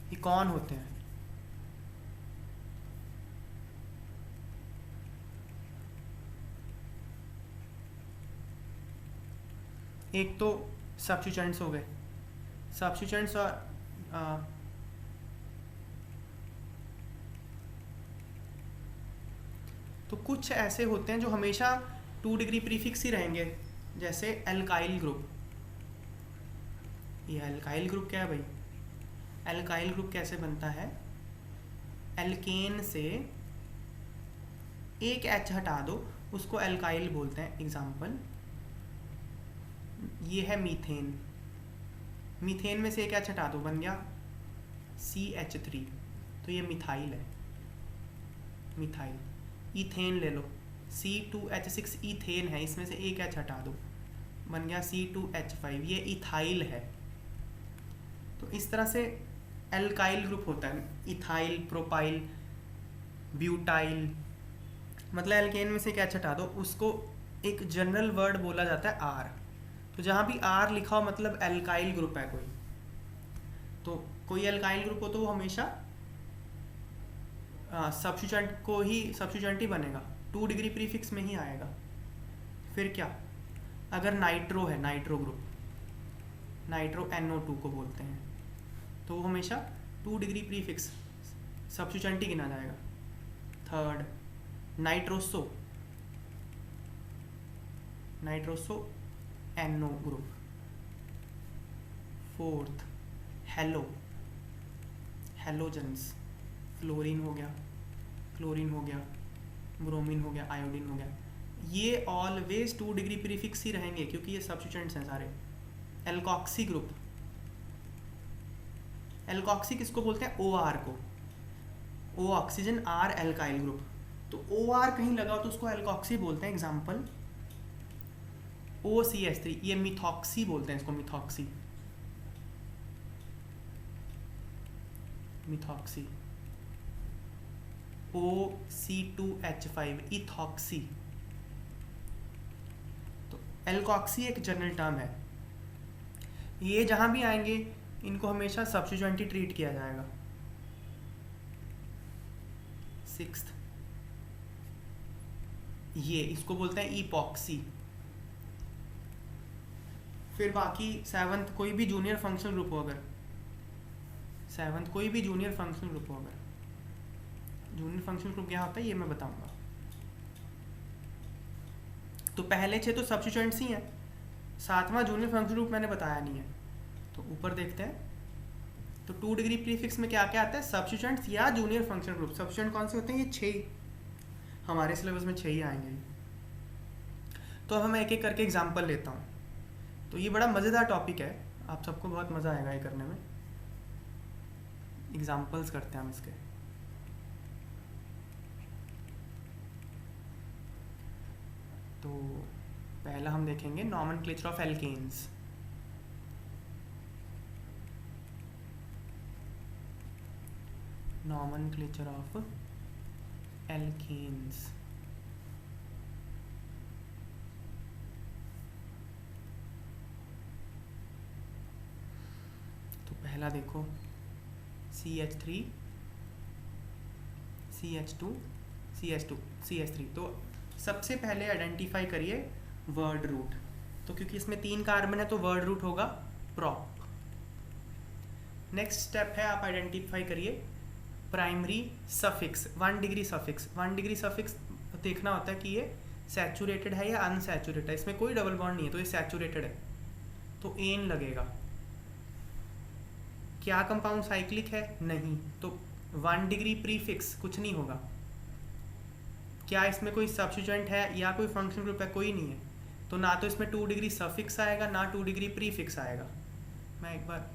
ये कौन होते हैं? एक तो सब्स्टिट्यूएंट्स हो गए, सब्स्टिट्यूएंट्स और तो कुछ ऐसे होते हैं जो हमेशा 2 डिग्री प्रीफिक्स ही रहेंगे, जैसे एल्काइल ग्रुप। ये एल्काइल ग्रुप क्या है भाई? एल्काइल ग्रुप कैसे बनता है? एल्केन से एक एच हटा दो, उसको एल्काइल बोलते हैं। एग्जाम्पल, ये है मीथेन। मीथेन में से एक एच हटा दो, बन गया CH3, तो ये मिथाइल है, मिथाइल। इथेन ले लो, C2H6 इथेन है, इसमें से एक एच हटा दो, बन गया C2H5, ये इथाइल है। तो इस तरह से एल्काइल ग्रुप होता है। इथाइल, प्रोपाइल, ब्यूटाइल, मतलब एल्केन में से एक एच हटा दो, उसको एक जनरल वर्ड बोला जाता है आर। तो जहाँ भी आर लिखा हो मतलब एल्काइल ग्रुप है कोई। तो कोई एल्काइल ग्रुप हो तो वो हमेशा सब्स्टिट्यूएंट ही बनेगा, 2 डिग्री प्रीफिक्स में ही आएगा। फिर क्या, अगर नाइट्रो है, नाइट्रो ग्रुप, नाइट्रो NO2 को बोलते हैं, तो वो हमेशा 2 डिग्री प्रीफिक्स सब्स्टिट्यूएंट ही गिना जाएगा। Third, nitroso, nitroso NO group. Fourth, hello, halogens, fluorine हो गया, क्लोरीन हो गया, ब्रोमीन हो गया, आयोडीन हो गया। ये ऑलवेज 2 डिग्री प्रीफिक्स ही रहेंगे क्योंकि ये सब्स्टिट्यूएंट्स हैं सारे। एल्कॉक्सी ग्रुप, एल्कॉक्सी किसको बोलते हैं? OR को, O oxygen, R alkyl group. तो OR कहीं लगा हो तो उसको एल्कॉक्सी बोलते हैं। एग्जाम्पल, OCH3, ये मिथॉक्सी बोलते हैं इसको, मिथॉक्सी, मिथॉक्सी। OC2H5 ethoxy. तो एल्कॉक्सी एक जनरल टर्म है। ये जहां भी आएंगे इनको हमेशा सब्स्टिट्यूएंट ही ट्रीट किया जाएगा। सिक्स्थ, ये इसको बोलते हैं इपॉक्सी। फिर बाकी सेवंथ, कोई भी जूनियर फंक्शनल ग्रुप हो, अगर सेवंथ कोई भी जूनियर फंक्शनल ग्रुप हो, अगर जूनियर फंक्शनल ग्रुप क्या होता है ये मैं बताऊंगा। तो पहले 6 तो सब्स्टिट्यूएंट्स ही हैं, 7वां जूनियर फंक्शनल ग्रुप मैंने बताया नहीं है। तो ऊपर देखते हैं, तो 2 डिग्री प्रीफिक्स में क्या क्या आता है? सब्स्टिट्यूएंट्स या जूनियर फंक्शनल ग्रुप। सब्स्टिट्यूएंट कौन से होते हैं? ये 6, हमारे सिलेबस में 6 ही आएंगे। तो अब मैं एक एक करके एग्जाम्पल लेता हूँ। तो ये बड़ा मज़ेदार टॉपिक है, आप सबको बहुत मज़ा आएगा ये करने में। एग्जाम्पल्स करते हैं हम इसके। तो पहला हम देखेंगे nomenclature of alkenes. Nomenclature of alkenes. तो पहला देखो, CH3, CH2, CH2, CH3। तो सबसे पहले आइडेंटिफाई करिए वर्ड रूट। तो क्योंकि इसमें 3 कार्बन है तो वर्ड रूट होगा प्रॉप। नेक्स्ट स्टेप है, आप आइडेंटिफाई करिए primary suffix, 1 degree suffix. 1 degree suffix देखना होता है कि ये सैचुरेटेड है या अनसैचुरेटेड है। इसमें कोई डबल बॉन्ड नहीं है तो ये सैचुरेटेड है, तो एन लगेगा। क्या कंपाउंड साइक्लिक है? नहीं, तो 1 डिग्री प्रीफिक्स कुछ नहीं होगा। क्या इसमें कोई सब्स्टिट्यूएंट है या कोई फंक्शन ग्रुप है? कोई नहीं है, तो ना तो इसमें 2 डिग्री सफिक्स आएगा ना 2 डिग्री प्रीफिक्स आएगा। मैं एक बार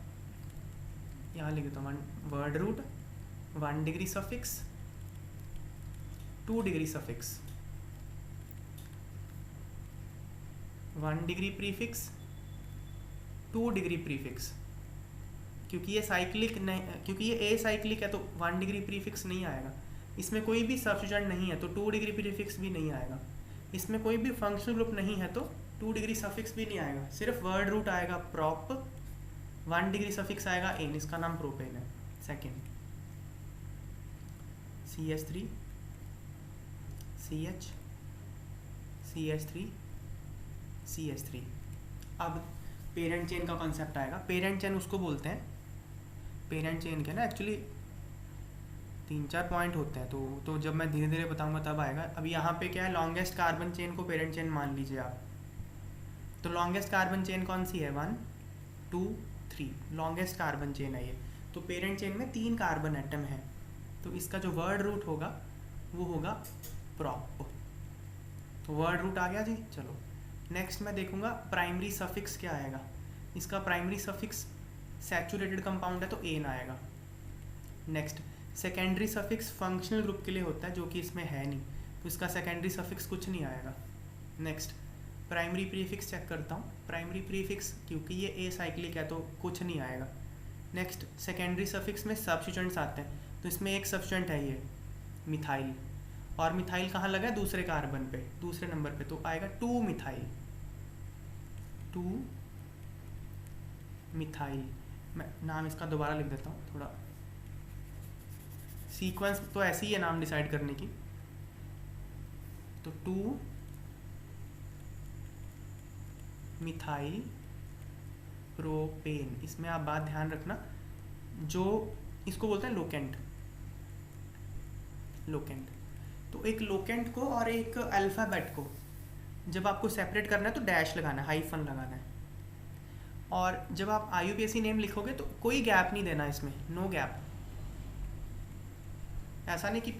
यहाँ लिख देता हूँ, word root 1 degree suffix 2 degree suffix 1 degree prefix 2 degree prefix. क्योंकि ये साइक्लिक नहीं, क्योंकि ये ए साइक्लिक है तो 1 डिग्री प्रीफिक्स नहीं आएगा। इसमें कोई भी सब्स्टिट्यूएंट नहीं है तो 2 डिग्री प्रीफिक्स भी नहीं आएगा। इसमें कोई भी फंक्शनल ग्रुप नहीं है तो 2 डिग्री सफिक्स भी नहीं आएगा। सिर्फ वर्ड रूट आएगा प्रॉप, 1 डिग्री सफिक्स आएगा एन, इसका नाम प्रोपेन है। Second CH3 CH CH3 CH3। अब पेरेंट चेन का कॉन्सेप्ट आएगा। पेरेंट चेन उसको बोलते हैं, पेरेंट चेन के ना एक्चुअली 3-4 पॉइंट होते हैं, तो जब मैं धीरे धीरे बताऊंगा तब आएगा। अब यहाँ पे क्या है, लॉन्गेस्ट कार्बन चेन को पेरेंट चेन मान लीजिए आप। तो लॉन्गेस्ट कार्बन चेन कौन सी है? 1 2 3 लॉन्गेस्ट कार्बन चेन है ये। तो पेरेंट चेन में 3 कार्बन एटम है, तो इसका जो वर्ड रूट होगा वो होगा प्रॉप। तो वर्ड रूट आ गया जी। चलो नेक्स्ट मैं देखूंगा प्राइमरी सफिक्स क्या आएगा। इसका प्राइमरी सफिक्स सैचुरेटेड कंपाउंड है तो एन आएगा। Next secondary suffix functional group के लिए होता है जो कि इसमें है नहीं, तो इसका सेकेंडरी सफिक्स कुछ नहीं आएगा। नेक्स्ट प्राइमरी प्रीफिक्स चेक करता हूँ। प्राइमरी प्रीफिक्स क्योंकि ये ए साइक्लिक है तो कुछ नहीं आएगा। नेक्स्ट सेकेंडरी सफिक्स में सब्स्टिट्यूएंट्स आते हैं, तो इसमें एक सब्स्टिट्यूएंट है ये मिथाइल, और मिथाइल कहाँ लगा है? दूसरे कार्बन पे, दूसरे नंबर पे, तो आएगा 2 मिथाइल 2 मिथाइल। मैं नाम इसका दोबारा लिख देता हूँ, थोड़ा सीक्वेंस तो ऐसे ही है नाम डिसाइड करने की। तो 2 मिथाइल प्रोपेन। इसमें आप बात ध्यान रखना, जो इसको बोलते हैं लोकेंट। लोकेंट तो एक लोकेंट को और एक अल्फ़ाबेट को जब आपको सेपरेट करना है तो डैश लगाना है, हाइफन लगाना है। और जब आप IUPAC नेम लिखोगे तो कोई गैप नहीं देना इसमें, नो गैप। ऐसा नहीं कि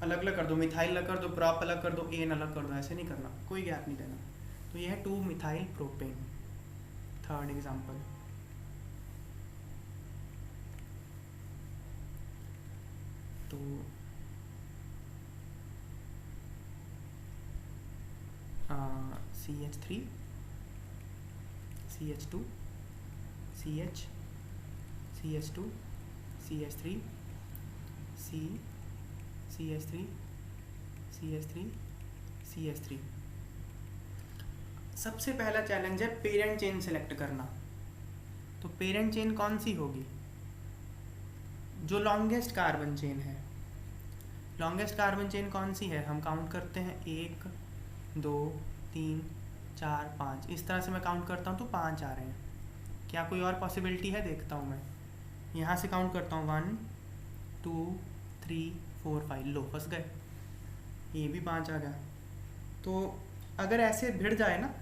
अलग अलग कर दो, मिथाइल अलग कर दो, प्रॉप अलग कर दो, एन अलग कर दो, ऐसे नहीं करना, कोई गैप नहीं देना। तो ये है 2 मिथाइल प्रोपेन। थर्ड एग्जाम्पल तो CH3 CH2 CH CH2 CH3 C CH3 CH3 CH3। सबसे पहला चैलेंज है पेरेंट चेन सेलेक्ट करना। तो पेरेंट चेन कौन सी होगी? जो लॉन्गेस्ट कार्बन चेन है। लॉन्गेस्ट कार्बन चेन कौन सी है? हम काउंट करते हैं 1 2 3 4 5, इस तरह से मैं काउंट करता हूँ तो 5 आ रहे हैं। क्या कोई और पॉसिबिलिटी है? देखता हूँ मैं, यहाँ से काउंट करता हूँ 1 2 3 4 5। लो फंस गए, ये भी 5 आ गया। तो अगर ऐसे भिड़ जाए ना,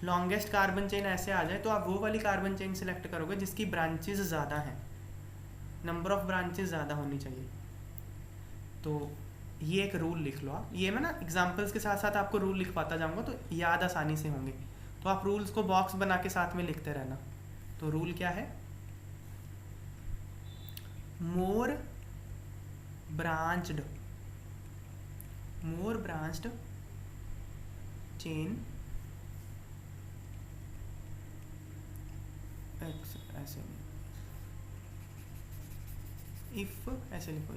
लॉन्गेस्ट कार्बन चेन ऐसे आ जाए, तो आप वो वाली कार्बन चेन सेलेक्ट करोगे जिसकी ब्रांचेस ज़्यादा हैं, नंबर ऑफ ब्रांचेस ज़्यादा होनी चाहिए। तो ये एक रूल लिख लो आप। ये मैं ना एग्जांपल्स के साथ साथ आपको रूल लिख पाता जाऊंगा तो याद आसानी से होंगे। तो आप रूल्स को बॉक्स बना के साथ में लिखते रहना। तो रूल क्या है? मोर ब्रांच्ड चेन ऐसे नहीं, इफ ऐसे लिखो,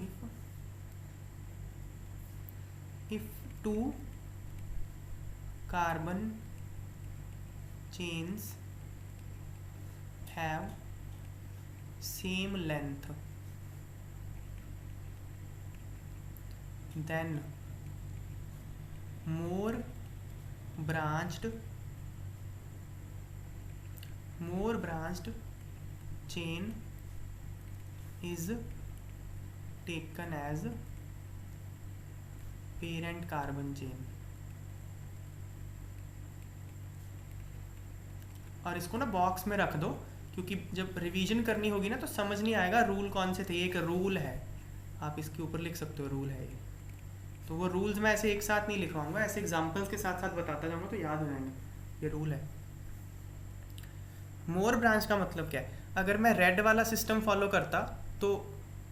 if 2 carbon chains have same length, then more branched chain is taken as parent carbon chain. और इसको ना बॉक्स में रख दो, क्योंकि जब रिवीजन करनी होगी ना तो समझ नहीं आएगा रूल कौन से थे। एक रूल है आप इसके ऊपर लिख सकते हो रूल है ये। तो वो रूल्स मैं ऐसे एक साथ नहीं लिखवाऊंगा, ऐसे एग्जांपल्स के साथ साथ बताता जाऊंगा तो याद हो जाएंगे। ये रूल है। मोर ब्रांच का मतलब क्या है? अगर मैं रेड वाला सिस्टम फॉलो करता तो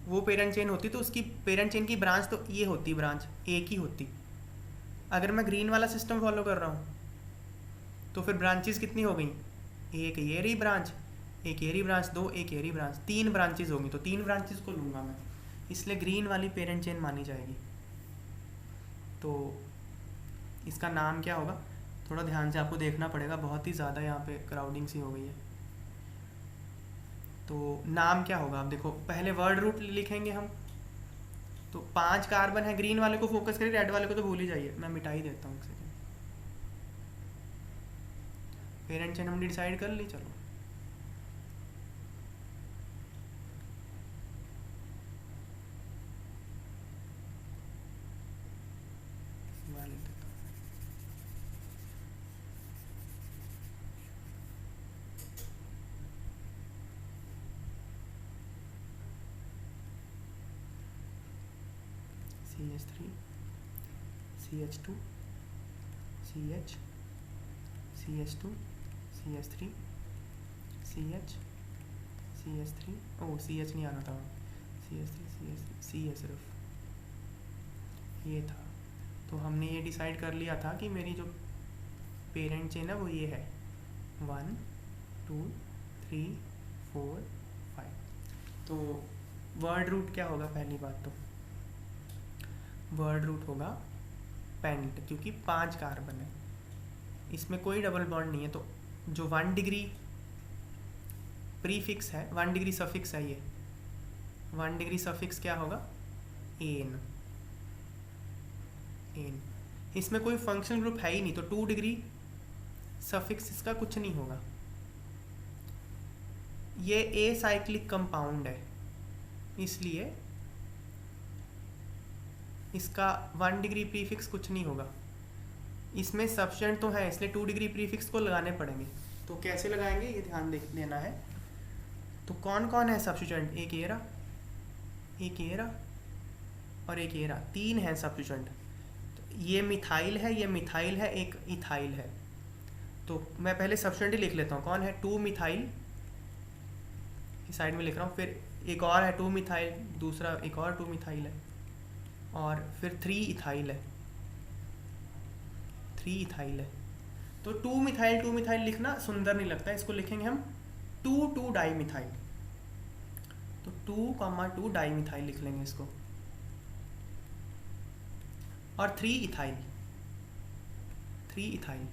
वो पेरेंट चेन होती, तो उसकी पेरेंट चेन की ब्रांच तो ये होती, ब्रांच एक ही होती। अगर मैं ग्रीन वाला सिस्टम फॉलो कर रहा हूँ तो फिर ब्रांचेस कितनी हो गई? एक ये रही ब्रांच, एक ये रही ब्रांच, दो, एक ये रही ब्रांच, 3 ब्रांचेस होंगी। तो 3 ब्रांचेस को लूँगा मैं, इसलिए ग्रीन वाली पेरेंट चेन मानी जाएगी। तो इसका नाम क्या होगा? थोड़ा ध्यान से आपको देखना पड़ेगा, बहुत ही ज़्यादा यहाँ पे क्राउडिंग सी हो गई है। तो नाम क्या होगा? आप देखो, पहले वर्ड रूट लिखेंगे हम। तो 5 कार्बन है, ग्रीन वाले को फोकस करिए, रेड वाले को तो भूल ही जाइए, मैं मिटा ही देता हूँ। पेरेंट चेन हमने डिसाइड कर ली। चलो लिख देता हूँ। CH3 CH2 CH CH2 CH3 CH CH3, ओ CH नहीं आना था, CH3 CH3 C है सिर्फ, ये था। तो हमने ये डिसाइड कर लिया था कि मेरी जो पेरेंट चेन है वो ये है 1 2 3 4 5। तो वर्ड रूट क्या होगा? पहली बात तो वर्ड रूट होगा पेंट, क्योंकि 5 कार्बन है, इसमें कोई डबल बॉन्ड नहीं है। तो जो 1 डिग्री प्रीफिक्स है, 1 डिग्री सफिक्स है, ये 1 डिग्री सफिक्स क्या होगा? एन। एन, इसमें कोई फंक्शनल ग्रुप है ही नहीं, तो 2 डिग्री सफिक्स इसका कुछ नहीं होगा। ये ए साइक्लिक कंपाउंड है, इसलिए इसका 1 डिग्री प्रीफिक्स कुछ नहीं होगा। इसमें सब्स्टेंट तो है, इसलिए 2 डिग्री प्रीफिक्स को लगाने पड़ेंगे। तो कैसे लगाएंगे ये ध्यान देना है। तो कौन कौन है सब्स्टिट्यूएंट? एक ये रहा, एक ये रहा और एक ये रहा, 3 हैं सब्स्टिट्यूएंट। तो ये मिथाइल है, ये मिथाइल है, एक इथाइल है। तो मैं पहले सब्स्टिट्यूएंट ही लिख लेता हूँ। कौन है? 2 मिथाइल, इस साइड में लिख रहा हूँ। फिर एक और है 2 मिथाइल, दूसरा एक और 2 मिथाइल है, और फिर 3 इथाइल है, 3 इथाइल है। तो 2 मिथाइल लिखना सुंदर नहीं लगता, इसको लिखेंगे हम 2 डाई मिथाइल। तो 2 डाई मिथाइल लिख लेंगे इसको, और 3 इथाइल, 3 इथाइल।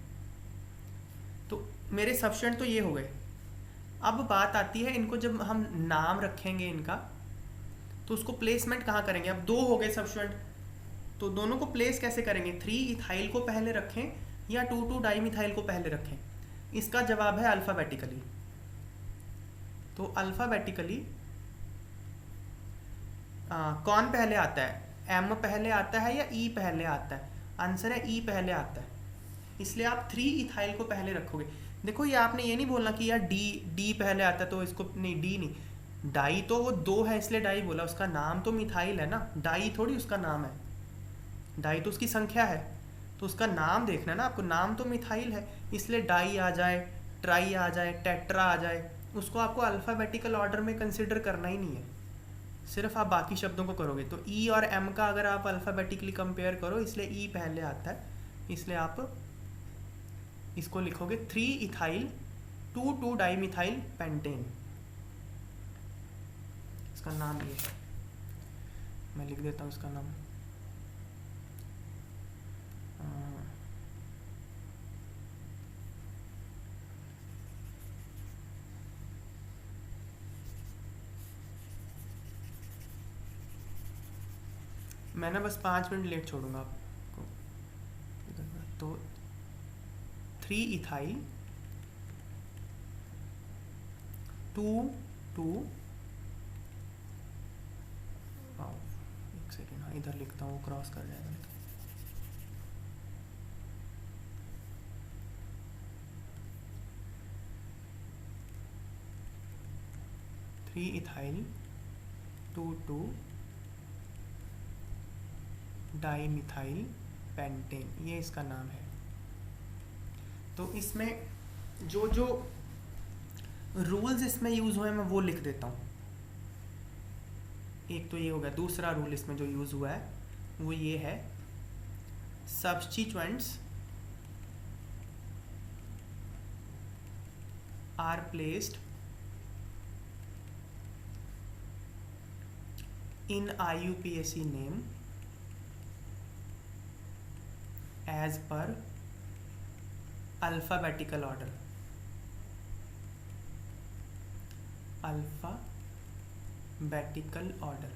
तो मेरे सब्स्टिट्यूएंट तो ये हो गए। अब बात आती है, इनको जब हम नाम रखेंगे इनका, तो उसको प्लेसमेंट कहाँ करेंगे? अब 2 हो गए सब्स्टिट्यूएंट, तो दोनों को प्लेस कैसे करेंगे? 3 इथाइल को पहले रखें या 2 डाई मिथाइल को पहले रखें? इसका जवाब है अल्फ़ाबेटिकली। तो अल्फ़ाबेटिकली कौन पहले आता है? एम पहले आता है या ई पहले आता है? आंसर है ई पहले आता है, इसलिए आप 3 इथाइल को पहले रखोगे। देखो, ये आपने ये नहीं बोलना कि यार डी पहले आता है तो इसको नहीं, डी नहीं, डाई तो वो 2 है इसलिए डाई बोला, उसका नाम तो मिथाइल है ना, डाई थोड़ी उसका नाम है, डाई तो उसकी संख्या है। तो उसका नाम देखना है ना आपको, नाम तो मिथाइल है, इसलिए डाई आ जाए, ट्राई आ जाए, टेट्रा आ जाए, उसको आपको अल्फ़ाबेटिकल ऑर्डर में कंसिडर करना ही नहीं है, सिर्फ आप बाकी शब्दों को करोगे। तो ई और एम का अगर आप अल्फ़ाबेटिकली कंपेयर करो, इसलिए ई पहले आता है, इसलिए आप इसको लिखोगे 3 इथाइल 2 डाई मिथाइल पेंटेन। इसका नाम ये है, मैं लिख देता हूँ इसका नाम। मैं ना बस 5 मिनट लेट छोड़ूंगा आपको। तो 3 इथाइल 2 एक सेकेंड, हाँ इधर लिखता हूँ, क्रॉस कर जाएगा। 3 इथाइल 2 डाईमिथाइल पेंटेन, ये इसका नाम है। तो इसमें जो जो रूल्स इसमें यूज़ हुए हैं मैं वो लिख देता हूँ। एक तो ये हो गया। दूसरा रूल इसमें जो यूज़ हुआ है वो ये है, substituents are placed in IUPAC name as per alphabetical order. Alphabetical order.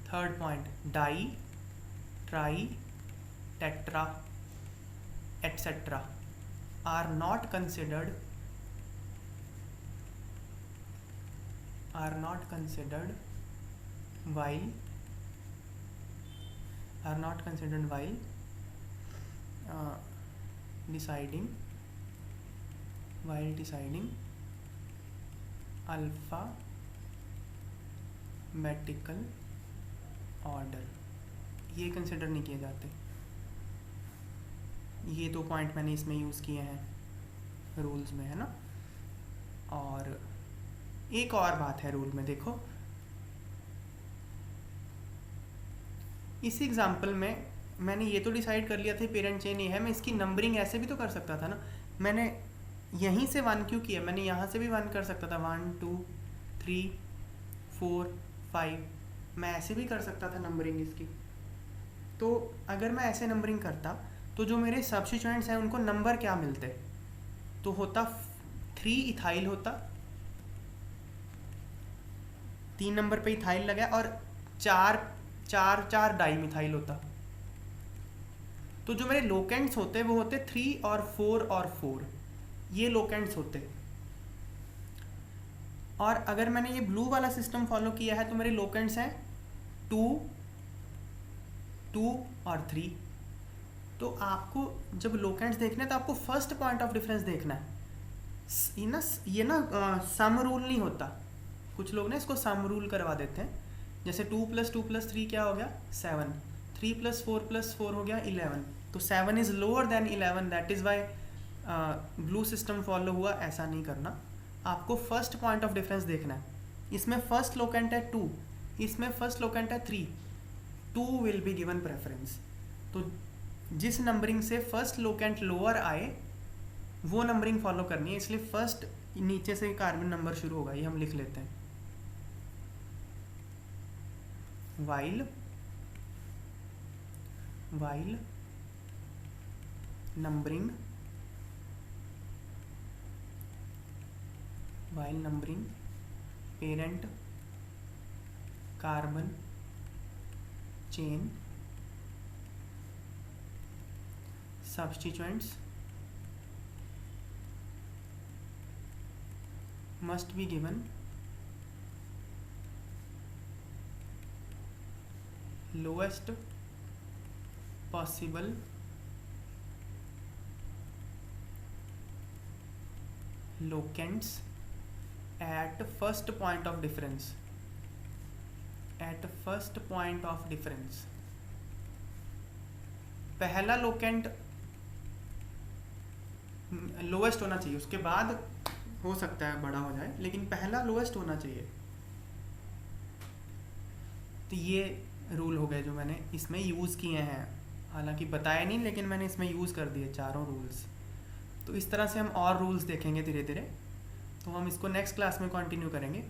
Third point, di, tri, tetra, etc. are not considered while deciding alphabetical order। ये कंसिडर नहीं किए जाते। ये दो पॉइंट मैंने इसमें यूज़ किए हैं रूल्स में, है ना। और एक और बात है रूल में, देखो इस एग्जाम्पल में मैंने ये तो डिसाइड कर लिया था पेरेंट चेन ये है, मैं इसकी नंबरिंग ऐसे भी तो कर सकता था ना। मैंने यहीं से 1 क्यों किया, मैंने यहाँ से भी 1 कर सकता था, 1 2 3 4 5, मैं ऐसे भी कर सकता था नंबरिंग इसकी। तो अगर मैं ऐसे नंबरिंग करता तो जो मेरे सब्स्टिट्यूएंट्स हैं उनको नंबर क्या मिलते, तो होता 3 इथाइल होता, 3 नंबर पे इथाइल लगा, और 4 डाईमिथाइल होता। तो जो मेरे लोकेंट्स होते वो होते 3 और 4 और 4, ये लोकेंट्स होते। और अगर मैंने ये ब्लू वाला सिस्टम फॉलो किया है तो मेरे लोकेंट्स हैं 2 और 3। तो आपको जब लोकेंट्स देखने हैं तो आपको फर्स्ट पॉइंट ऑफ डिफरेंस देखना है। ये ना सम रूल नहीं होता, कुछ लोग ना इसको सम रूल करवा देते हैं। जैसे 2 + 2 + 3 क्या हो गया 7, 3 + 4 + 4 हो गया 11। तो 7 is lower than 11, that is why blue system follow हुआ। ऐसा नहीं करना, आपको फर्स्ट पॉइंट ऑफ डिफरेंस देखना है। इसमें फर्स्ट लोकेंट है 2, इसमें फर्स्ट लोकेंट है 3, 2 विल बी गिवन प्रेफरेंस। तो जिस नंबरिंग से फर्स्ट लोकेंट लोअर आए वो नंबरिंग फॉलो करनी है। इसलिए फर्स्ट नीचे से कार्बन नंबर शुरू होगा, ये हम लिख लेते हैं। while numbering parent carbon chain, substituents must be given lowest possible locants at first point of difference, पहला लोकेंट लोएस्ट होना चाहिए, उसके बाद हो सकता है बड़ा हो जाए, लेकिन पहला लोएस्ट होना चाहिए। तो ये रूल हो गए जो मैंने इसमें यूज़ किए हैं, हालांकि बताया नहीं लेकिन मैंने इसमें यूज़ कर दिए चारों रूल्स। तो इस तरह से हम और रूल्स देखेंगे धीरे धीरे, तो हम इसको नेक्स्ट क्लास में कंटिन्यू करेंगे।